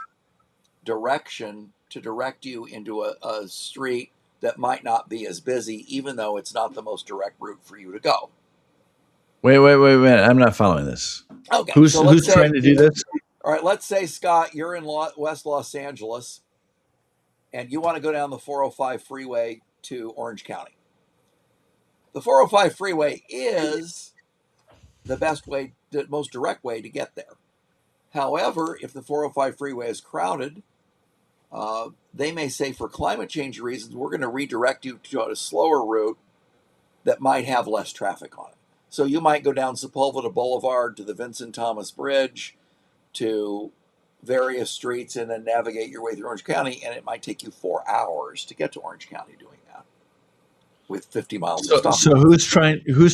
D: direction to direct you into a street that might not be as busy, even though it's not the most direct route for you to go.
C: Wait. I'm not following this.
D: Okay.
C: Who's
D: so let's say-
C: trying to do this?
D: All right, let's say, Scott, you're in West Los Angeles and you want to go down the 405 freeway to Orange County. The 405 freeway is the best way, the most direct way to get there. However, if the 405 freeway is crowded, they may say for climate change reasons, we're going to redirect you to a slower route that might have less traffic on it. So you might go down Sepulveda Boulevard to the Vincent Thomas Bridge, to various streets, and then navigate your way through Orange County, and it might take you 4 hours to get to Orange County doing that with 50 miles of stop.
C: So who's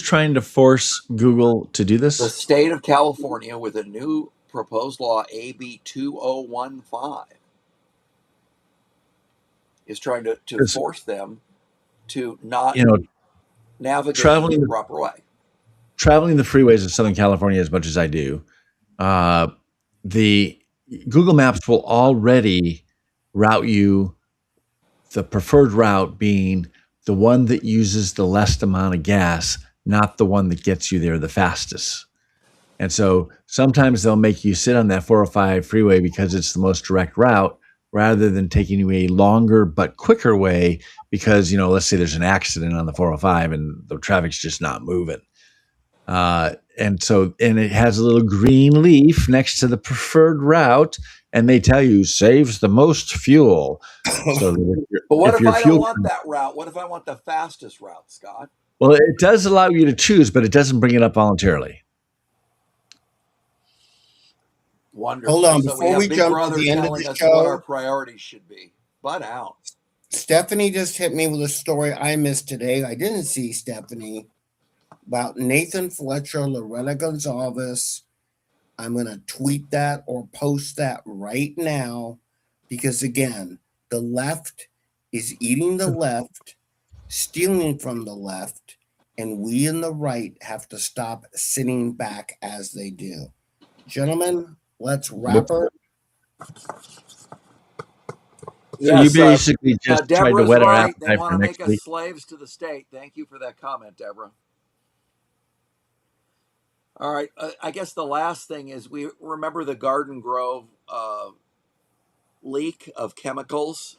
C: trying to force Google to do
D: The
C: this?
D: state of California with a new proposed law, AB 2015, is trying to
C: Yes.
D: force them to not
C: You know,
D: navigate
C: traveling-
D: the proper way.
C: traveling the freeways of Southern California as much as I do, the Google Maps will already route you, the preferred route being the one that uses the least amount of gas, not the one that gets you there the fastest. And so sometimes they'll make you sit on that 405 freeway because it's the most direct route rather than taking you a longer but quicker way because, let's say there's an accident on the 405 and the traffic's just not moving. And it has a little green leaf next to the preferred route, and they tell you saves the most fuel. So
D: But what if
C: your
D: I don't
C: fuel,
D: want that route? What if I want the fastest route, Scott?
C: well, it does allow you to choose, but it doesn't bring it up voluntarily.
D: Wonderful.
B: Hold on,
D: So
B: before we
D: Big
B: jump to
D: Brother
B: the end of
D: telling
B: the
D: us what our
B: show,
D: priorities should be. Butt out.
B: Stephanie just hit me with a story I missed today. I didn't see Stephanie about Nathan Fletcher, Lorena Gonzalez. I'm going to tweet that or post that right now because, again, the left is eating the left, stealing from the left, and we in the right have to stop sitting back as they do. Gentlemen, let's wrap her.
C: So you basically just tried to
D: Deborah's
C: whet our
D: right. They
C: appetite
D: want
C: for
D: to
C: next
D: make us
C: week.
D: slaves to the state. Thank you for that comment, Deborah. All right. I guess the last thing is we remember the Garden Grove leak of chemicals.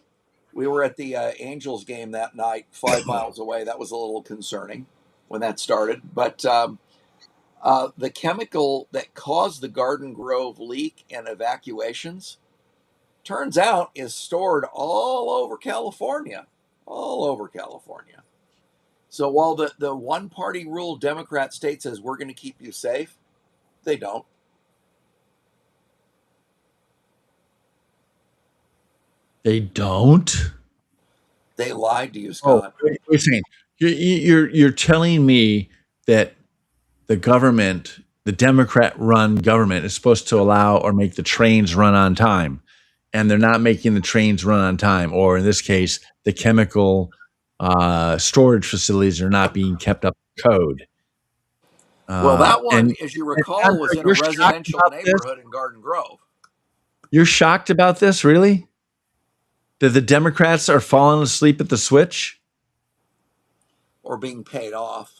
D: We were at the Angels game that night, 5 miles away. That was a little concerning when that started. But the chemical that caused the Garden Grove leak and evacuations, turns out, is stored all over California. All over California. So while the one-party rule Democrat state says we're going to keep you safe, they don't.
C: They don't?
D: They lied to you, Scott.
C: You're saying you're telling me that the government, the Democrat-run government, is supposed to allow or make the trains run on time, and they're not making the trains run on time, or in this case, the chemical storage facilities are not being kept up to code.
D: Well, that one,
C: and
D: as you recall, was in a
C: you're shocked
D: residential
C: about this?
D: neighborhood in Garden Grove.
C: You're shocked about this, really? That the Democrats are falling asleep at the switch?
D: Or being paid off.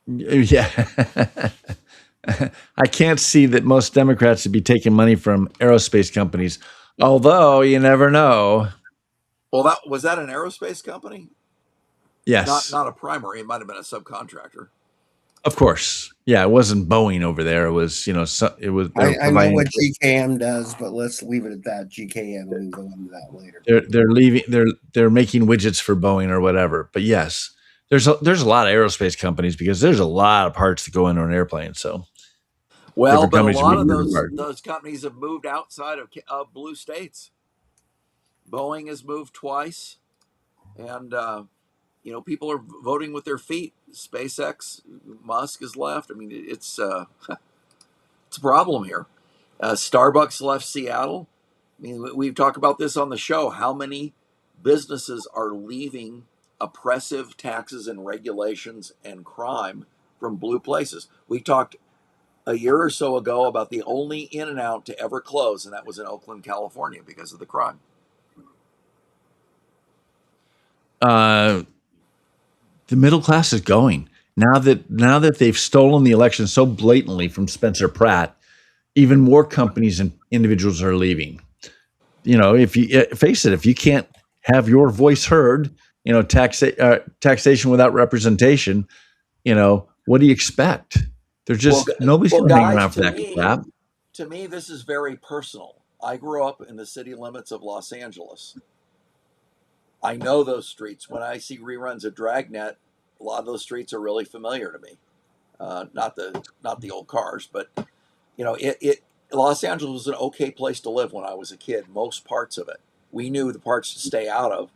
C: Yeah. I can't see that most Democrats would be taking money from aerospace companies, although you never know.
D: Well, was that an aerospace company?
C: Yes.
D: Not a primary. It might have been a subcontractor.
C: Of course. Yeah, it wasn't Boeing over there. It was, it was.
B: I know what GKM does, but let's leave it at that. GKM, we can go into that later.
C: They're making widgets for Boeing or whatever. But yes, there's a lot of aerospace companies because there's a lot of parts that go into an airplane. So,
D: well, but a
C: companies
D: lot of
C: really work hard.
D: those companies have moved outside of blue states. Boeing has moved twice, and people are voting with their feet. SpaceX, Musk has left. I mean, it's it's a problem here. Starbucks left Seattle. I mean, we've talked about this on the show. How many businesses are leaving oppressive taxes and regulations and crime from blue places? We talked a year or so ago about the only In-N-Out to ever close, and that was in Oakland, California, because of the crime.
C: The middle class is going now that they've stolen the election so blatantly from Spencer Pratt. Even more companies and individuals are leaving. If you face it, if you can't have your voice heard, taxation without representation, what do you expect? There's just nobody's going to hang around for that crap.
D: To me, this is very personal. I grew up in the city limits of Los Angeles. I know those streets. When I see reruns of Dragnet, a lot of those streets are really familiar to me. Not the old cars, but Los Angeles was an okay place to live when I was a kid. Most parts of it, we knew the parts to stay out of.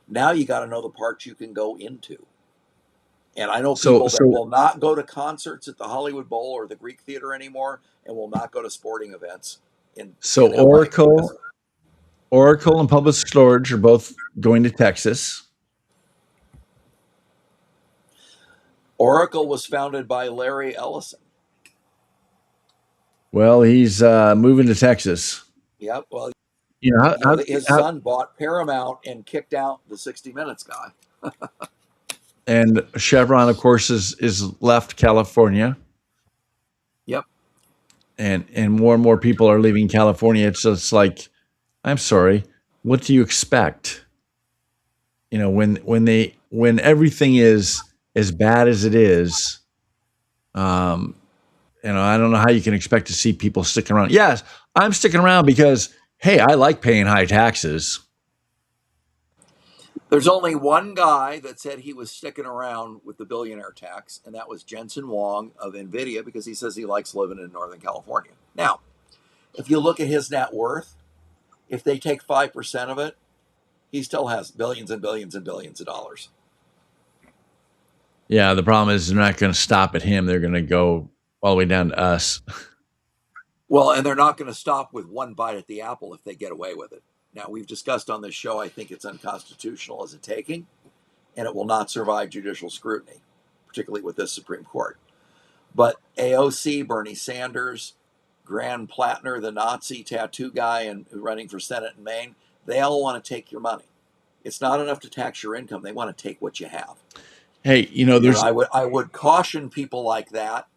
D: Now you got to know the parts you can go into. And I know people that will not go to concerts at the Hollywood Bowl or the Greek Theater anymore, and will not go to sporting events. In
C: Oracle and Public Storage are both going to Texas.
D: Oracle was founded by Larry Ellison.
C: Well, he's moving to Texas.
D: Yep. Well,
C: You know,
D: his
C: how-
D: son bought Paramount and kicked out the 60 Minutes guy.
C: and Chevron, of course, is left California.
D: Yep.
C: And more and more people are leaving California. It's just like, I'm sorry, what do you expect? You know, when everything is as bad as it is, you know, I don't know how you can expect to see people sticking around. Yes, I'm sticking around because, hey, I like paying high taxes.
D: There's only one guy that said he was sticking around with the billionaire tax, and that was Jensen Huang of NVIDIA, because he says he likes living in Northern California. Now, if you look at his net worth, if they take 5% of it, he still has billions and billions and billions of dollars.
C: Yeah, the problem is they're not going to stop at him. They're going to go all the way down to us.
D: Well, and they're not going to stop with one bite at the apple if they get away with it. Now, we've discussed on this show, I think it's unconstitutional as a taking, and it will not survive judicial scrutiny, particularly with this Supreme Court. But AOC, Bernie Sanders, Graham Plattner, the Nazi tattoo guy and running for Senate in Maine, they all want to take your money. It's not enough to tax your income. They want to take what you have.
C: Hey, you know, there's
D: I would caution people like that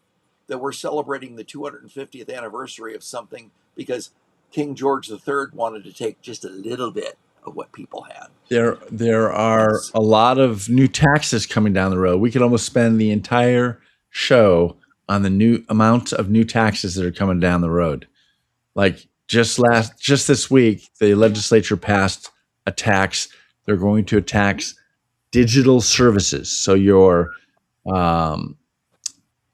D: we're celebrating the 250th anniversary of something because King George III wanted to take just a little bit of what people had.
C: there are a lot of new taxes coming down the road. We could almost spend the entire show on the new amount of new taxes that are coming down the road. Like just this week, the legislature passed a tax. They're going to tax digital services. So your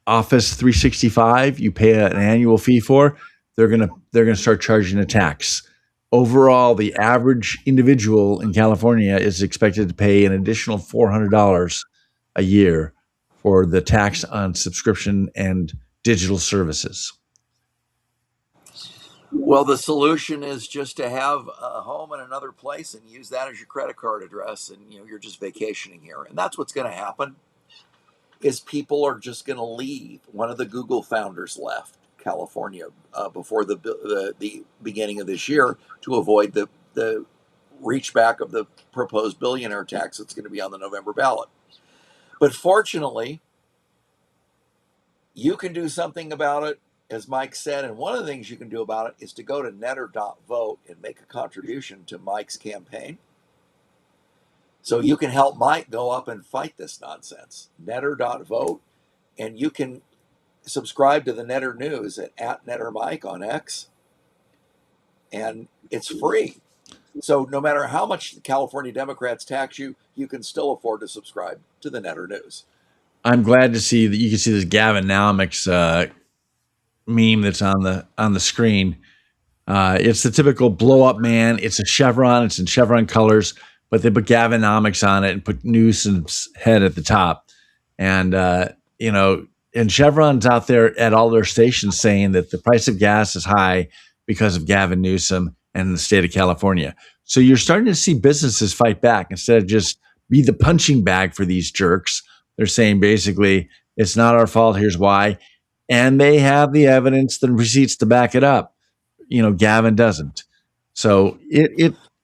C: Office 365, you pay an annual fee for. They're gonna start charging a tax. Overall, the average individual in California is expected to pay an additional $400 a year for the tax on subscription and digital services.
D: Well, the solution is just to have a home in another place and use that as your credit card address, and you're just vacationing here. And that's what's going to happen. Is people are just going to leave. One of the Google founders left California before the beginning of this year to avoid the reach back of the proposed billionaire tax that's going to be on the November ballot. But fortunately, you can do something about it, as Mike said, and one of the things you can do about it is to go to netter.vote and make a contribution to Mike's campaign. So you can help Mike go up and fight this nonsense. Netter.vote, and you can subscribe to the Netter News at @NetterMike on X, and it's free. So no matter how much the California Democrats tax you, you can still afford to subscribe to the Netter News.
C: I'm glad to see that you can see this Gavinomics meme that's on the screen. It's the typical blow up man. It's a Chevron. It's in Chevron colors, but they put Gavinomics on it and put Newsom's head at the top. And and Chevron's out there at all their stations saying that the price of gas is high because of Gavin Newsom and the state of California. So you're starting to see businesses fight back instead of just be the punching bag for these jerks. They're saying basically, it's not our fault. Here's why. And they have the evidence, the receipts to back it up. Gavin doesn't. So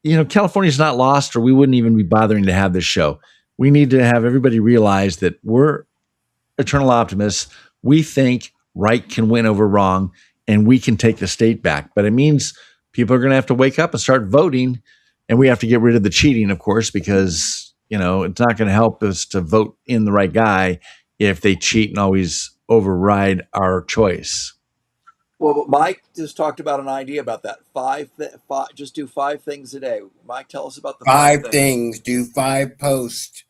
C: California's not lost, or we wouldn't even be bothering to have this show. We need to have everybody realize that we're eternal optimists. We think right can win over wrong, and we can take the state back. But it means people are going to have to wake up and start voting, and we have to get rid of the cheating, of course, because it's not going to help us to vote in the right guy if they cheat and always override our choice.
D: Well, but Mike just talked about an idea about that. Just do 5 things a day. Mike, tell us about the
B: 5 things. Do 5 posts.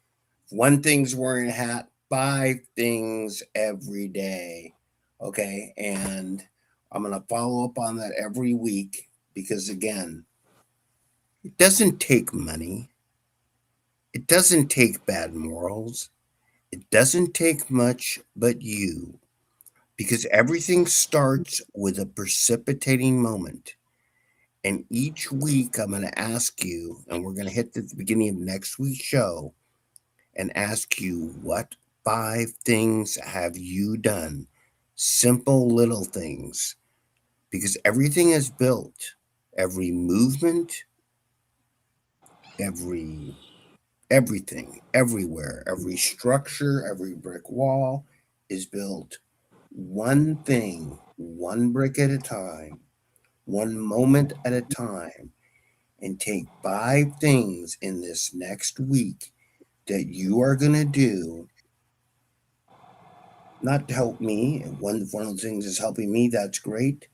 B: 1 thing's wearing a hat. 5 things every day. Okay. And I'm going to follow up on that every week because, again, it doesn't take money. It doesn't take bad morals. It doesn't take much but you. Because everything starts with a precipitating moment. And each week I'm going to ask you, and we're going to hit the beginning of next week's show and ask you, what 5 things have you done? Simple little things. Because everything is built. Every movement, everything, everywhere, every structure, every brick wall is built one thing, one brick at a time, one moment at a time, and take 5 things in this next week that you are going to do, not to help me. One of the things is helping me, that's great,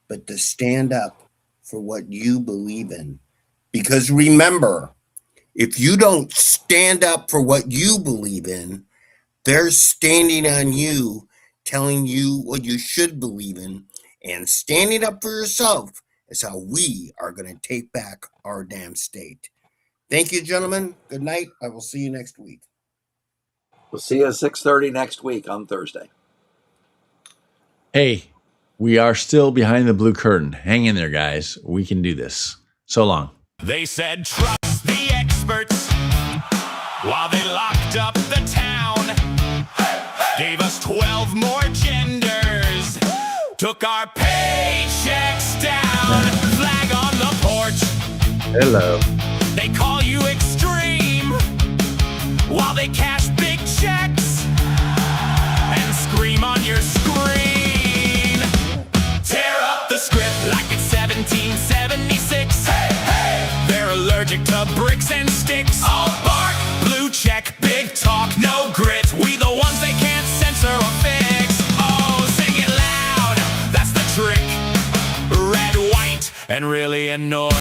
B: but to stand up for what you believe in. Because remember, if you don't stand up for what you believe in, they're standing on you, telling you what you should believe in, and standing up for yourself is how we are going to take back our damn state. Thank you, gentlemen. Good night. I will see you next week.
D: We'll see you at 6:30 next week on Thursday.
C: Hey, we are still behind the blue curtain. Hang in there, guys. We can do this. So long.
A: They said trust the experts while they locked up the town. Gave us 12 more genders. Took our paychecks down. Flag on the porch.
C: Hello.
A: They call you extreme while they cash big checks and scream on your screen. Tear up the script like it's 1776. Hey, hey. They're allergic to bricks and